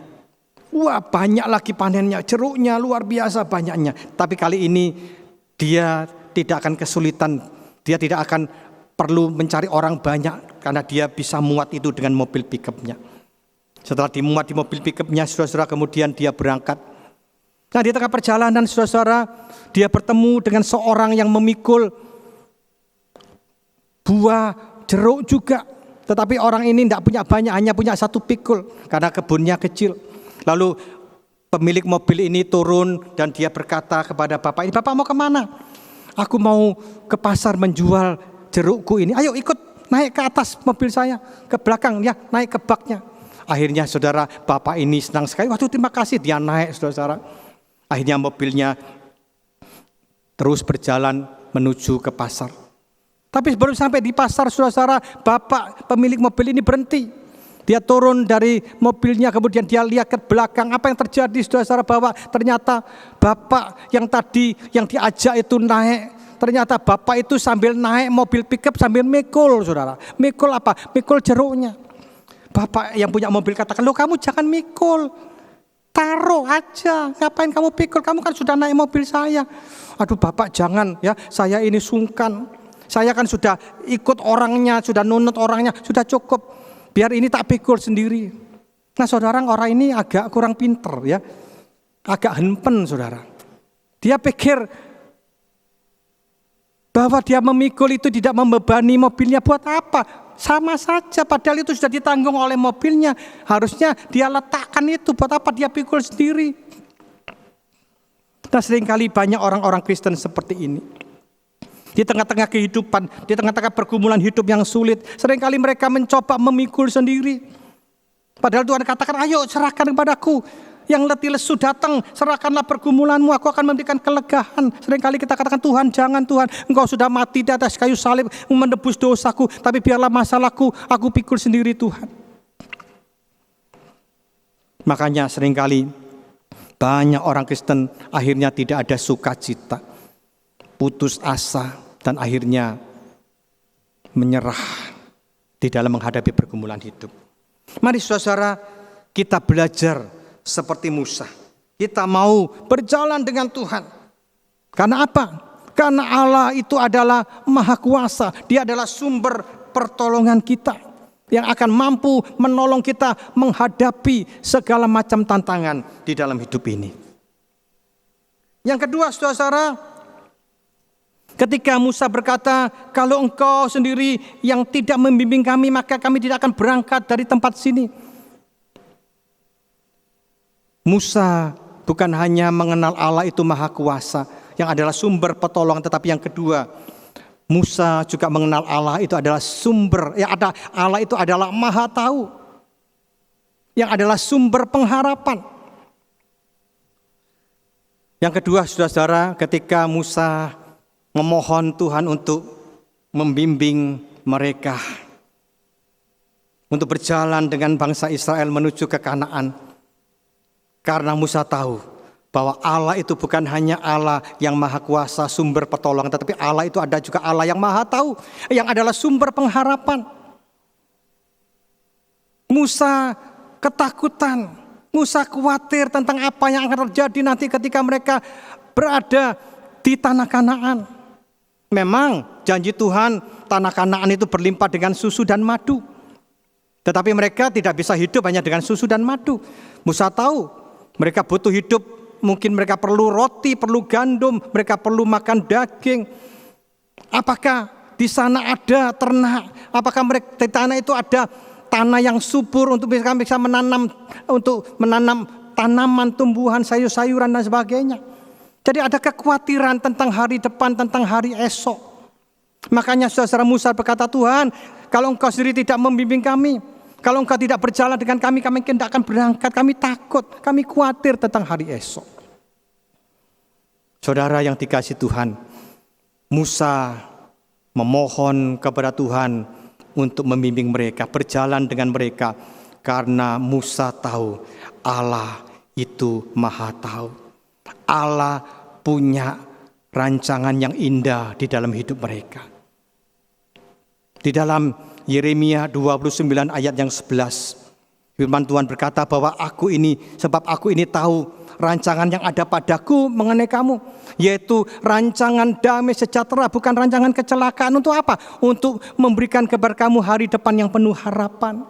wah banyak lagi panennya, jeruknya luar biasa banyaknya. Tapi kali ini dia tidak akan kesulitan, dia tidak akan perlu mencari orang banyak karena dia bisa muat itu dengan mobil pickupnya. Setelah dimuat di mobil pickupnya, saudara-saudara, kemudian dia berangkat. Nah di tengah perjalanan, saudara-saudara, dia bertemu dengan seorang yang memikul buah jeruk juga. Tetapi orang ini tidak punya banyak, hanya punya satu pikul karena kebunnya kecil. Lalu pemilik mobil ini turun dan dia berkata kepada bapak ini, "Bapak mau kemana?" "Aku mau ke pasar menjual jerukku ini." "Ayo ikut, naik ke atas mobil saya, ke belakang ya, naik ke baknya." Akhirnya saudara, bapak ini senang sekali. "Waduh, terima kasih." Dia naik, saudara. Akhirnya mobilnya terus berjalan menuju ke pasar. Tapi baru sampai di pasar, saudara, bapak pemilik mobil ini berhenti. Dia turun dari mobilnya, kemudian dia lihat ke belakang. Apa yang terjadi, saudara, bahwa ternyata bapak yang tadi yang diajak itu naik. Ternyata bapak itu sambil naik mobil pickup sambil mikul, saudara. Mikul apa? Mikul jeruknya. Bapak yang punya mobil katakan, "Loh, kamu jangan mikul. Taruh aja. Ngapain kamu pikul? Kamu kan sudah naik mobil saya." "Aduh bapak, jangan ya. Saya ini sungkan. Saya kan sudah ikut orangnya, sudah nunut orangnya, sudah cukup. Biar ini tak pikul sendiri." Nah saudara, orang ini agak kurang pinter ya. Agak hempen saudara. Dia pikir bahwa dia memikul itu tidak membebani mobilnya, buat apa? Sama saja, padahal itu sudah ditanggung oleh mobilnya. Harusnya dia letakkan itu, buat apa dia pikul sendiri? Nah seringkali banyak orang-orang Kristen seperti ini. Di tengah-tengah kehidupan, di tengah-tengah pergumulan hidup yang sulit, seringkali mereka mencoba memikul sendiri. Padahal Tuhan katakan, ayo serahkan kepadaku. Yang letih lesu datang, serahkanlah pergumulanmu, aku akan memberikan kelegaan. Seringkali kita katakan, Tuhan jangan Tuhan, engkau sudah mati di atas kayu salib menebus dosaku, tapi biarlah masalahku, aku pikul sendiri Tuhan. Makanya seringkali banyak orang Kristen akhirnya tidak ada sukacita, putus asa, dan akhirnya menyerah di dalam menghadapi pergumulan hidup. Mari saudara, kita belajar seperti Musa. Kita mau berjalan dengan Tuhan. Karena apa? Karena Allah itu adalah Maha Kuasa. Dia adalah sumber pertolongan kita, yang akan mampu menolong kita menghadapi segala macam tantangan di dalam hidup ini. Yang kedua, saudara, ketika Musa berkata, kalau engkau sendiri yang tidak membimbing kami, maka kami tidak akan berangkat dari tempat sini. Musa bukan hanya mengenal Allah itu Maha Kuasa, yang adalah sumber pertolongan, tetapi yang kedua, Musa juga mengenal Allah itu adalah sumber, Allah itu adalah Maha Tahu, yang adalah sumber pengharapan. Yang kedua, saudara-saudara, ketika Musa memohon Tuhan untuk membimbing mereka untuk berjalan dengan bangsa Israel menuju ke Kanaan. Karena Musa tahu bahwa Allah itu bukan hanya Allah yang Maha Kuasa, sumber pertolongan, tetapi Allah itu ada juga Allah yang Maha Tahu, yang adalah sumber pengharapan. Musa ketakutan, Musa khawatir tentang apa yang akan terjadi nanti ketika mereka berada di tanah Kanaan. Memang janji Tuhan, tanah Kanaan itu berlimpah dengan susu dan madu. Tetapi mereka tidak bisa hidup hanya dengan susu dan madu. Musa tahu mereka butuh hidup, mungkin mereka perlu roti, perlu gandum, mereka perlu makan daging. Apakah di sana ada ternak? Apakah mereka di tanah itu ada tanah yang subur untuk bisa menanam, tanaman, tumbuhan, sayur-sayuran dan sebagainya? Jadi ada kekhawatiran tentang hari depan, tentang hari esok. Makanya saudara Musa berkata, Tuhan, kalau engkau sendiri tidak membimbing kami, kalau engkau tidak berjalan dengan kami tidak akan berangkat. Kami takut, kami khawatir tentang hari esok. Saudara yang dikasihi Tuhan, Musa memohon kepada Tuhan untuk membimbing mereka, berjalan dengan mereka. Karena Musa tahu Allah itu Maha Tahu. Allah punya rancangan yang indah di dalam hidup mereka. Di dalam Yeremia 29 ayat yang 11, firman Tuhan berkata bahwa sebab aku ini tahu rancangan yang ada padaku mengenai kamu, yaitu rancangan damai sejahtera, bukan rancangan kecelakaan. Untuk apa? Untuk memberikan kepada kamu hari depan yang penuh harapan.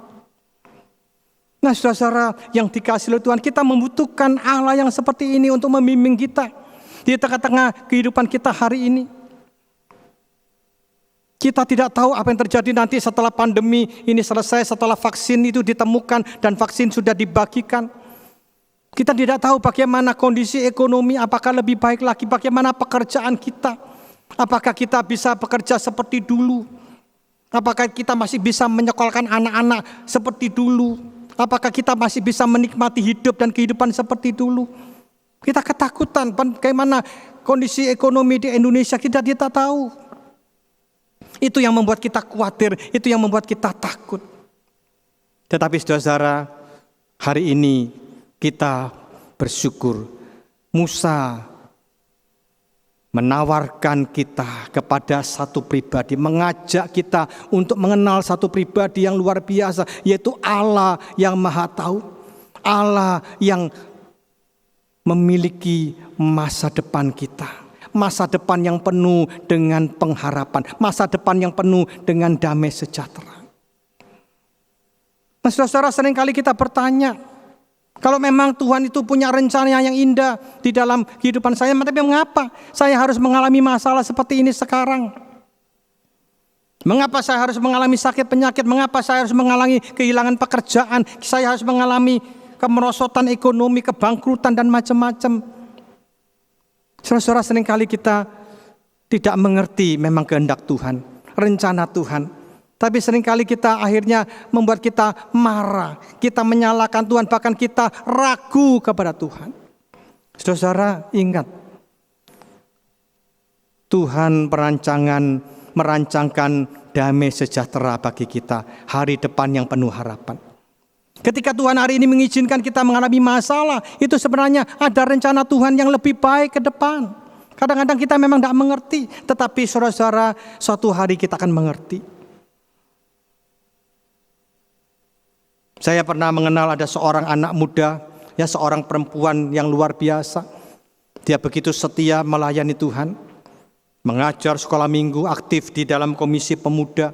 Nah saudara yang dikasihi oleh Tuhan, kita membutuhkan Allah yang seperti ini untuk membimbing kita di tengah-tengah kehidupan kita hari ini. Kita tidak tahu apa yang terjadi nanti setelah pandemi ini selesai, setelah vaksin itu ditemukan dan vaksin sudah dibagikan. Kita tidak tahu bagaimana kondisi ekonomi, apakah lebih baik lagi, bagaimana pekerjaan kita. Apakah kita bisa bekerja seperti dulu? Apakah kita masih bisa menyekolahkan anak-anak seperti dulu? Apakah kita masih bisa menikmati hidup dan kehidupan seperti dulu? Kita ketakutan bagaimana kondisi ekonomi di Indonesia, kita tidak tahu. Itu yang membuat kita khawatir, itu yang membuat kita takut. Tetapi saudara, hari ini kita bersyukur Musa menawarkan kita kepada satu pribadi, mengajak kita untuk mengenal satu pribadi yang luar biasa, yaitu Allah yang Maha Tahu, Allah yang memiliki masa depan kita. Masa depan yang penuh dengan pengharapan, masa depan yang penuh dengan damai sejahtera. Nah, saudara-saudara, seringkali kita bertanya, kalau memang Tuhan itu punya rencana yang indah di dalam kehidupan saya, tapi mengapa saya harus mengalami masalah seperti ini sekarang? Mengapa saya harus mengalami sakit penyakit? Mengapa saya harus mengalami kehilangan pekerjaan? Saya harus mengalami kemerosotan ekonomi, kebangkrutan, dan macam-macam. Saudara-saudara, seringkali kita tidak mengerti memang kehendak Tuhan, rencana Tuhan. Tapi seringkali kita akhirnya membuat kita marah, kita menyalahkan Tuhan, bahkan kita ragu kepada Tuhan. Saudara-saudara, ingat, Tuhan merancangkan damai sejahtera bagi kita, hari depan yang penuh harapan. Ketika Tuhan hari ini mengizinkan kita mengalami masalah, itu sebenarnya ada rencana Tuhan yang lebih baik ke depan. Kadang-kadang kita memang tidak mengerti, tetapi saudara-saudara, suatu hari kita akan mengerti. Saya pernah mengenal ada seorang anak muda, seorang perempuan yang luar biasa. Dia begitu setia melayani Tuhan, mengajar sekolah minggu, aktif di dalam komisi pemuda,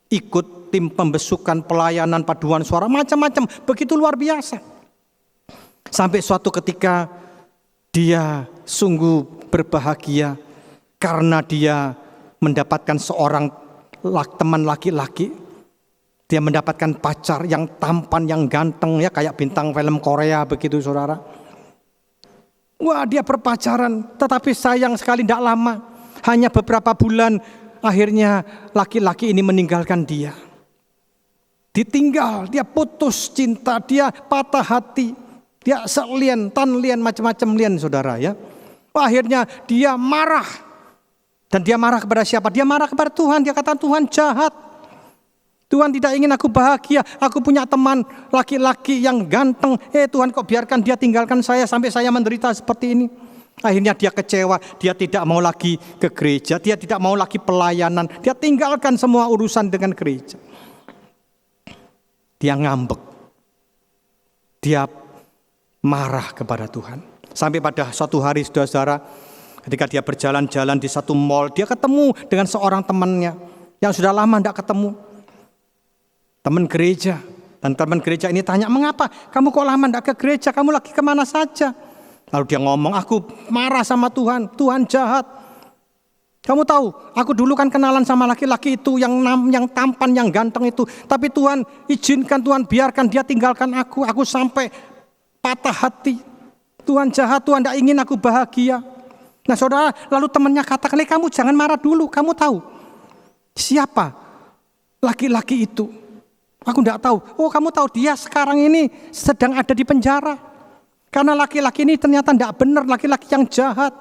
ikut tim pembesukan pelayanan paduan suara, macam-macam, begitu luar biasa. Sampai suatu ketika dia sungguh berbahagia karena dia mendapatkan seorang teman laki-laki. Dia mendapatkan pacar yang tampan, yang ganteng, kayak bintang film Korea begitu, saudara. Wah, dia berpacaran, tetapi sayang sekali tidak lama. Hanya beberapa bulan, akhirnya laki-laki ini meninggalkan dia. Ditinggal, dia putus cinta, dia patah hati, dia selien, tanlien, macam-macam lien, saudara ya. Akhirnya dia marah. Dan dia marah kepada siapa? Dia marah kepada Tuhan. Dia kata, Tuhan jahat. Tuhan tidak ingin aku bahagia. Aku punya teman laki-laki yang ganteng. Tuhan kok biarkan dia tinggalkan saya sampai saya menderita seperti ini. Akhirnya dia kecewa. Dia tidak mau lagi ke gereja. Dia tidak mau lagi pelayanan. Dia tinggalkan semua urusan dengan gereja. Dia ngambek. Dia marah kepada Tuhan. Sampai pada suatu hari, saudara-saudara, ketika dia berjalan-jalan di satu mall, dia ketemu dengan seorang temannya yang sudah lama tidak ketemu. Teman gereja. Dan teman gereja ini tanya, mengapa kamu kok lama tidak ke gereja? Kamu lagi kemana saja? Lalu dia ngomong, aku marah sama Tuhan. Tuhan jahat. Kamu tahu, aku dulu kan kenalan sama laki-laki itu yang tampan, yang ganteng itu. Tapi Tuhan izinkan, Tuhan biarkan dia tinggalkan aku. Aku sampai patah hati. Tuhan jahat, Tuhan tidak ingin aku bahagia. Nah saudara, lalu temannya katakan, kamu jangan marah dulu. Kamu tahu siapa laki-laki itu? Aku tidak tahu. Oh, kamu tahu dia sekarang ini sedang ada di penjara. Karena laki-laki ini ternyata tidak benar, laki-laki yang jahat.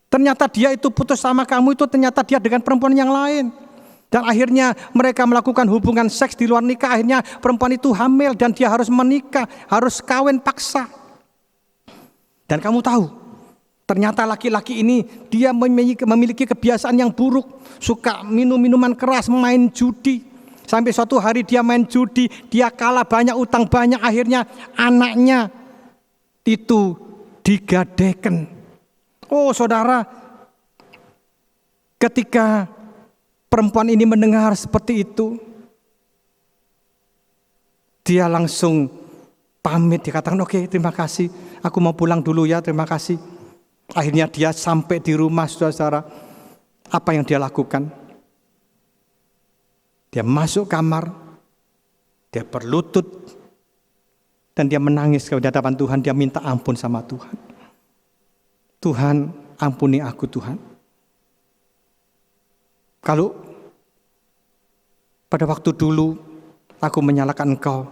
Ternyata dia itu putus sama kamu itu, ternyata dia dengan perempuan yang lain. Dan akhirnya mereka melakukan hubungan seks di luar nikah. Akhirnya perempuan itu hamil dan dia harus menikah, harus kawin paksa. Dan kamu tahu, ternyata laki-laki ini dia memiliki kebiasaan yang buruk. Suka minum minuman keras, main judi. Sampai suatu hari dia main judi, dia kalah banyak, utang banyak, akhirnya anaknya itu digadaikan. Oh saudara, ketika perempuan ini mendengar seperti itu, dia langsung pamit, dikatakan oke, terima kasih, aku mau pulang dulu ya, terima kasih. Akhirnya dia sampai di rumah, saudara-saudara, apa yang dia lakukan? Dia masuk kamar, dia berlutut, dan dia menangis ke hadapan Tuhan. Dia minta ampun sama Tuhan. Tuhan, ampuni aku Tuhan. Kalau pada waktu dulu aku menyalahkan Engkau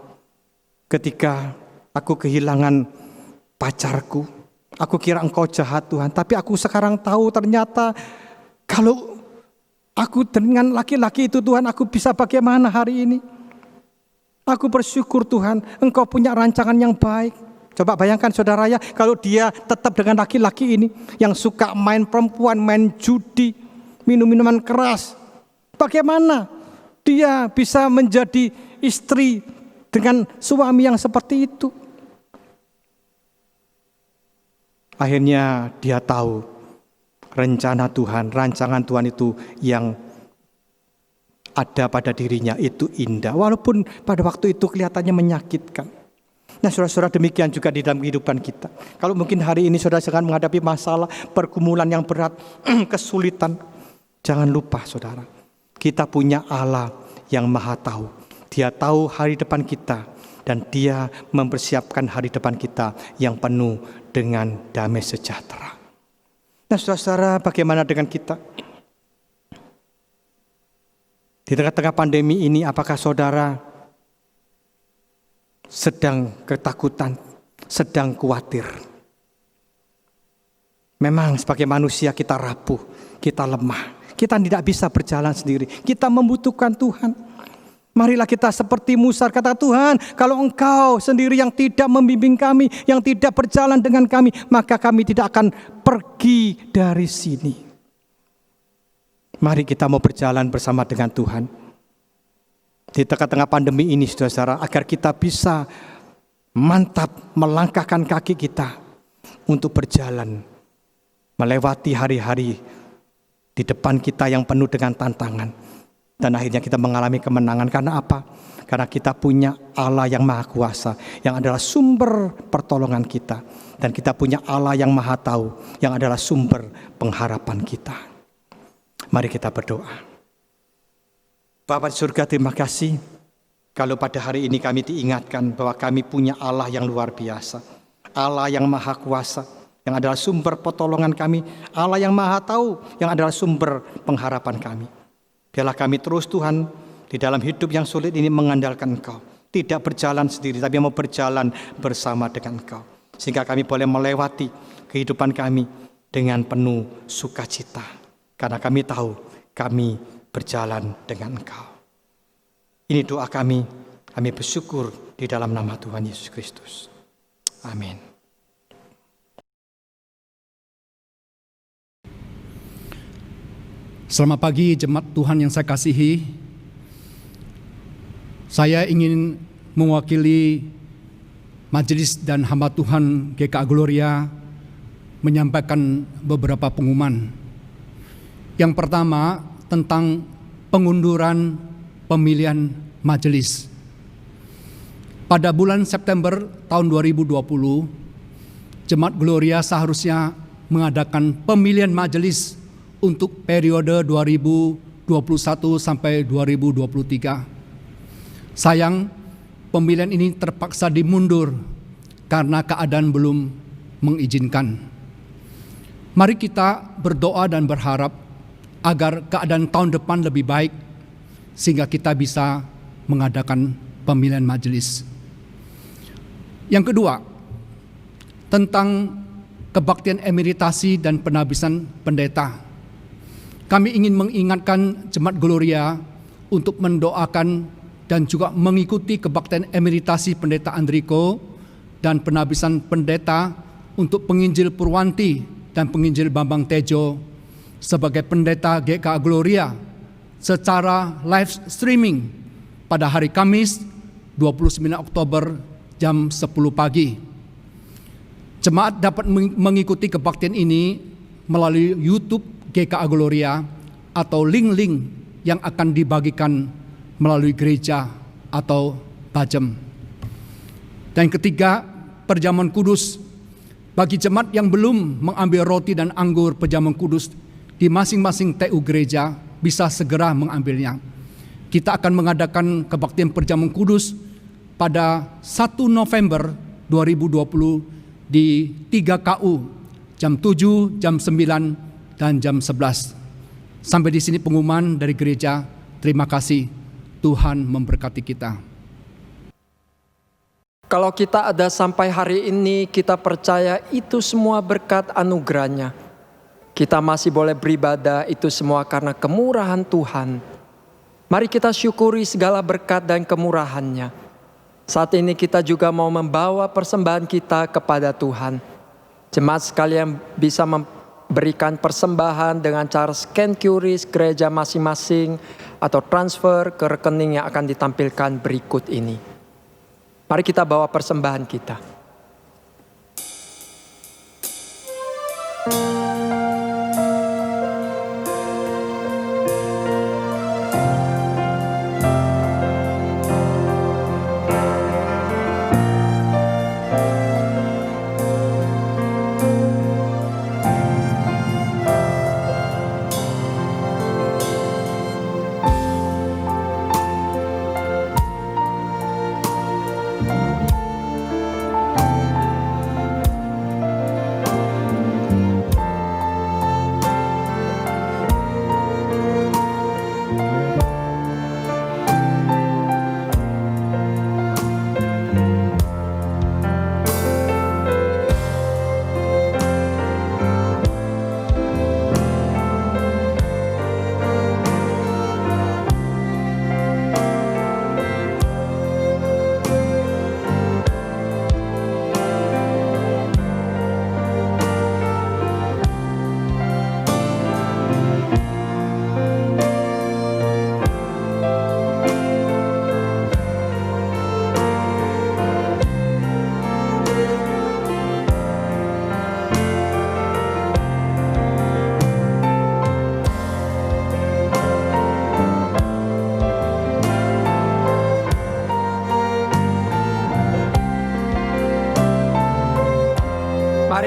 ketika aku kehilangan pacarku, aku kira Engkau jahat Tuhan. Tapi aku sekarang tahu ternyata kalau aku dengan laki-laki itu Tuhan, aku bisa bagaimana hari ini? Aku bersyukur Tuhan, Engkau punya rancangan yang baik. Coba bayangkan saudara ya, kalau dia tetap dengan laki-laki ini yang suka main perempuan, main judi, minum minuman keras. Bagaimana dia bisa menjadi istri dengan suami yang seperti itu? Akhirnya dia tahu rencana Tuhan, rancangan Tuhan itu yang ada pada dirinya itu indah, walaupun pada waktu itu kelihatannya menyakitkan. Nah saudara-saudara, demikian juga di dalam kehidupan kita. Kalau mungkin hari ini saudara sedang menghadapi masalah, pergumulan yang berat, kesulitan, jangan lupa saudara, kita punya Allah yang Maha Tahu. Dia tahu hari depan kita, dan Dia mempersiapkan hari depan kita yang penuh dengan damai sejahtera. Nah saudara-saudara, bagaimana dengan kita? Di tengah-tengah pandemi ini, apakah saudara sedang ketakutan, sedang khawatir? Memang sebagai manusia kita rapuh, kita lemah, kita tidak bisa berjalan sendiri, kita membutuhkan Tuhan. Marilah kita seperti Musa, kata Tuhan, kalau Engkau sendiri yang tidak membimbing kami, yang tidak berjalan dengan kami, maka kami tidak akan pergi dari sini. Mari kita mau berjalan bersama dengan Tuhan. Di tengah-tengah pandemi ini, saudara-saudara, agar kita bisa mantap melangkahkan kaki kita untuk berjalan, melewati hari-hari di depan kita yang penuh dengan tantangan. Dan akhirnya kita mengalami kemenangan. Karena apa? Karena kita punya Allah yang Maha Kuasa, yang adalah sumber pertolongan kita. Dan kita punya Allah yang Maha Tahu, yang adalah sumber pengharapan kita. Mari kita berdoa. Bapa di surga, terima kasih kalau pada hari ini kami diingatkan bahwa kami punya Allah yang luar biasa, Allah yang Maha Kuasa, yang adalah sumber pertolongan kami, Allah yang Maha Tahu, yang adalah sumber pengharapan kami. Biarlah kami terus Tuhan di dalam hidup yang sulit ini mengandalkan Engkau, tidak berjalan sendiri, tapi mau berjalan bersama dengan Engkau, sehingga kami boleh melewati kehidupan kami dengan penuh sukacita, karena kami tahu kami berjalan dengan Engkau. Ini doa kami bersyukur di dalam nama Tuhan Yesus Kristus. Amin. Selamat pagi jemaat Tuhan yang saya kasihi. Saya ingin mewakili majelis dan hamba Tuhan GKA Gloria menyampaikan beberapa pengumuman. Yang pertama tentang pengunduran pemilihan majelis. Pada bulan September tahun 2020, Jemaat Gloria seharusnya mengadakan pemilihan majelis untuk periode 2021 sampai 2023. Sayang, pemilihan ini terpaksa dimundur karena keadaan belum mengizinkan. Mari kita berdoa dan berharap agar keadaan tahun depan lebih baik sehingga kita bisa mengadakan pemilihan majelis. Yang kedua, tentang kebaktian emeritasi dan penabisan pendeta. Kami ingin mengingatkan Jemaat Gloria untuk mendoakan dan juga mengikuti kebaktian emeritasi Pendeta Andriko dan penabisan pendeta untuk penginjil Purwanti dan penginjil Bambang Tejo sebagai pendeta GKA Gloria secara live streaming pada hari Kamis 29 Oktober jam 10 pagi. Jemaat dapat mengikuti kebaktian ini melalui YouTube GKA Gloria atau link-link yang akan dibagikan melalui gereja atau Bajem. Dan ketiga, perjamuan kudus. Bagi jemaat yang belum mengambil roti dan anggur perjamuan kudus di masing-masing TU gereja, bisa segera mengambilnya. Kita akan mengadakan kebaktian perjamuan kudus pada 1 November 2020 di 3 KU, jam 7, jam 9, dan jam 11. Sampai di sini pengumuman dari gereja. Terima kasih. Tuhan memberkati kita. Kalau kita ada sampai hari ini, kita percaya itu semua berkat anugerahnya. Kita masih boleh beribadah, itu semua karena kemurahan Tuhan. Mari kita syukuri segala berkat dan kemurahannya. Saat ini kita juga mau membawa persembahan kita kepada Tuhan. Jemaat sekalian bisa berikan persembahan dengan cara scan QRIS gereja masing-masing atau transfer ke rekening yang akan ditampilkan berikut ini. Mari kita bawa persembahan kita.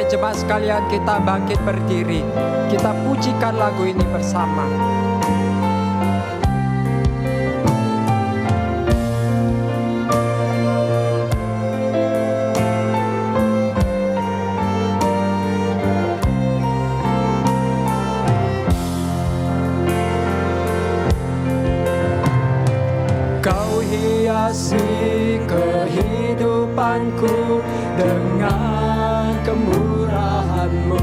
Mari jemaat sekalian kita bangkit berdiri. Kita pujikan lagu ini bersama. Kau hiasi kehidupanku dengan kemurahan-Mu.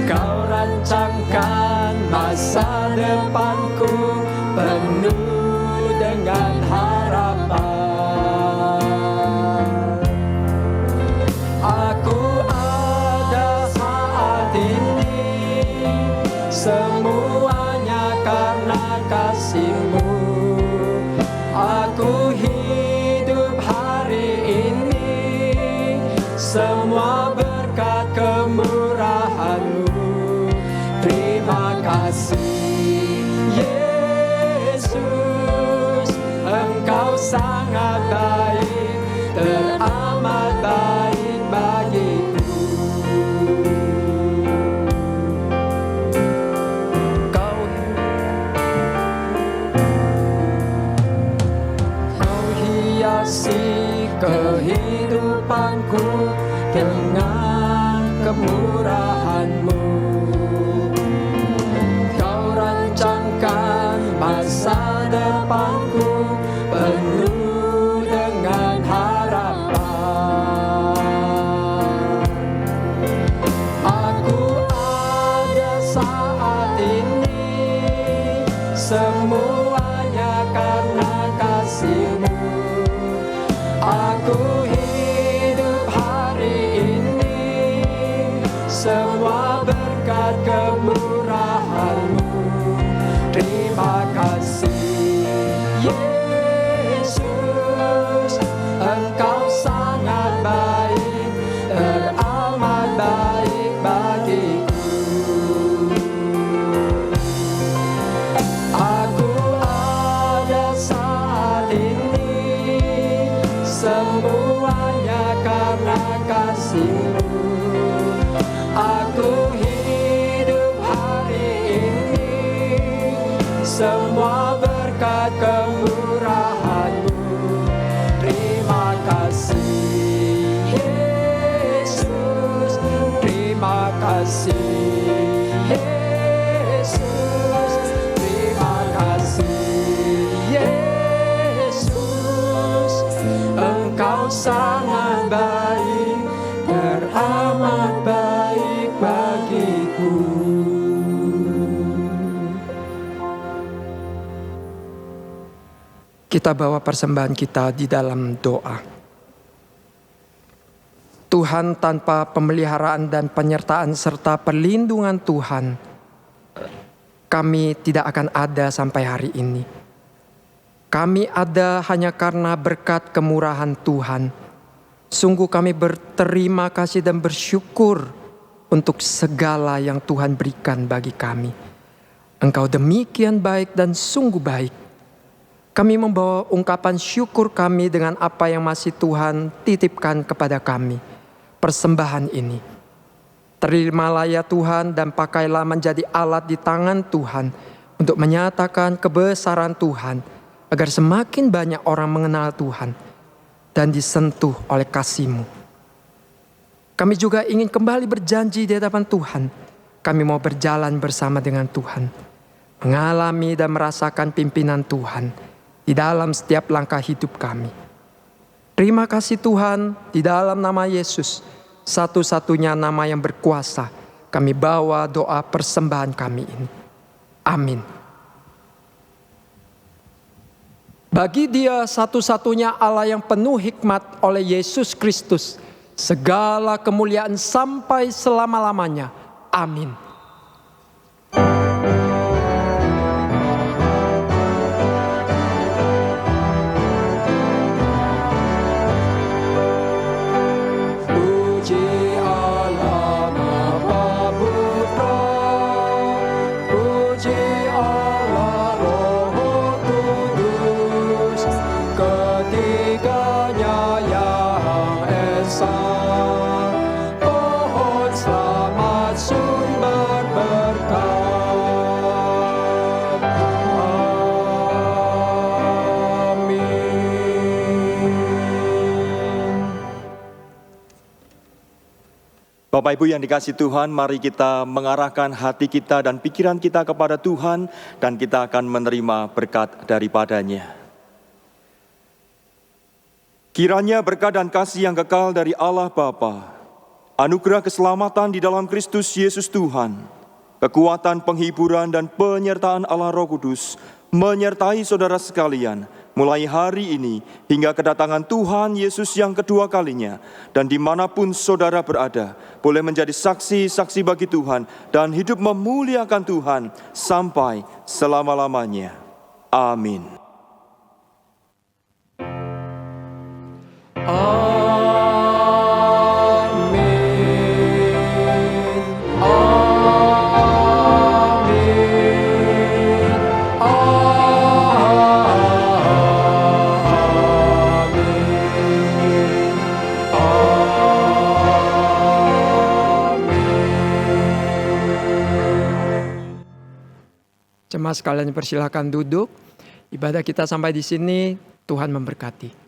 Kau rancangkan masa depanku penuh dengan harapan. Aku ada saat ini, semuanya karena kasih-Mu. Aku hidup hari ini, semua berkat kemurahan-Mu. Terima kasih Yesus, Engkau sangat baik, teramat baik bagiku. Kau hiasi kehidupanku dengan kemurahan-Mu. Kau rancangkan masa depanku penuh dengan harapan. Aku ada saat ini, semuanya karena kasih-Mu. Aku hidup hari ini, semua berkat kemurahan-Mu. Terima kasih Yesus, Engkau sangat baik, teramat baik bagiku. Aku ada saat ini, semuanya karena kasih-Mu. Aku hidup hari ini, semua berkat kemurahan-Mu. Terima kasih Yesus, terima kasih Yesus, terima kasih Yesus, Engkau sangat baik, teramat baik bagiku. Kita bawa persembahan kita di dalam doa. Tuhan, tanpa pemeliharaan dan penyertaan serta perlindungan Tuhan, kami tidak akan ada sampai hari ini. Kami ada hanya karena berkat kemurahan Tuhan. Sungguh kami berterima kasih dan bersyukur untuk segala yang Tuhan berikan bagi kami. Engkau demikian baik dan sungguh baik. Kami membawa ungkapan syukur kami dengan apa yang masih Tuhan titipkan kepada kami. Persembahan ini, terimalah ya Tuhan, dan pakailah menjadi alat di tangan Tuhan untuk menyatakan kebesaran Tuhan, agar semakin banyak orang mengenal Tuhan dan disentuh oleh kasih-Mu. Kami juga ingin kembali berjanji di hadapan Tuhan. Kami mau berjalan bersama dengan Tuhan, mengalami dan merasakan pimpinan Tuhan di dalam setiap langkah hidup kami. Terima kasih Tuhan, di dalam nama Yesus, satu-satunya nama yang berkuasa, kami bawa doa persembahan kami ini. Amin. Bagi Dia satu-satunya Allah yang penuh hikmat oleh Yesus Kristus, segala kemuliaan sampai selama-lamanya. Amin. Ketiganya yang esa Bapak Ibu yang dikasihi Tuhan, mari kita mengarahkan hati kita dan pikiran kita kepada Tuhan dan kita akan menerima berkat daripadanya. Kiranya berkat dan kasih yang kekal dari Allah Bapa, anugerah keselamatan di dalam Kristus Yesus Tuhan, kekuatan penghiburan dan penyertaan Allah Roh Kudus menyertai saudara sekalian, mulai hari ini hingga kedatangan Tuhan Yesus yang kedua kalinya, dan dimanapun saudara berada, boleh menjadi saksi-saksi bagi Tuhan dan hidup memuliakan Tuhan sampai selama-lamanya. Amin. Jemaat sekalian, persilakan duduk. Ibadah kita sampai di sini. Tuhan memberkati.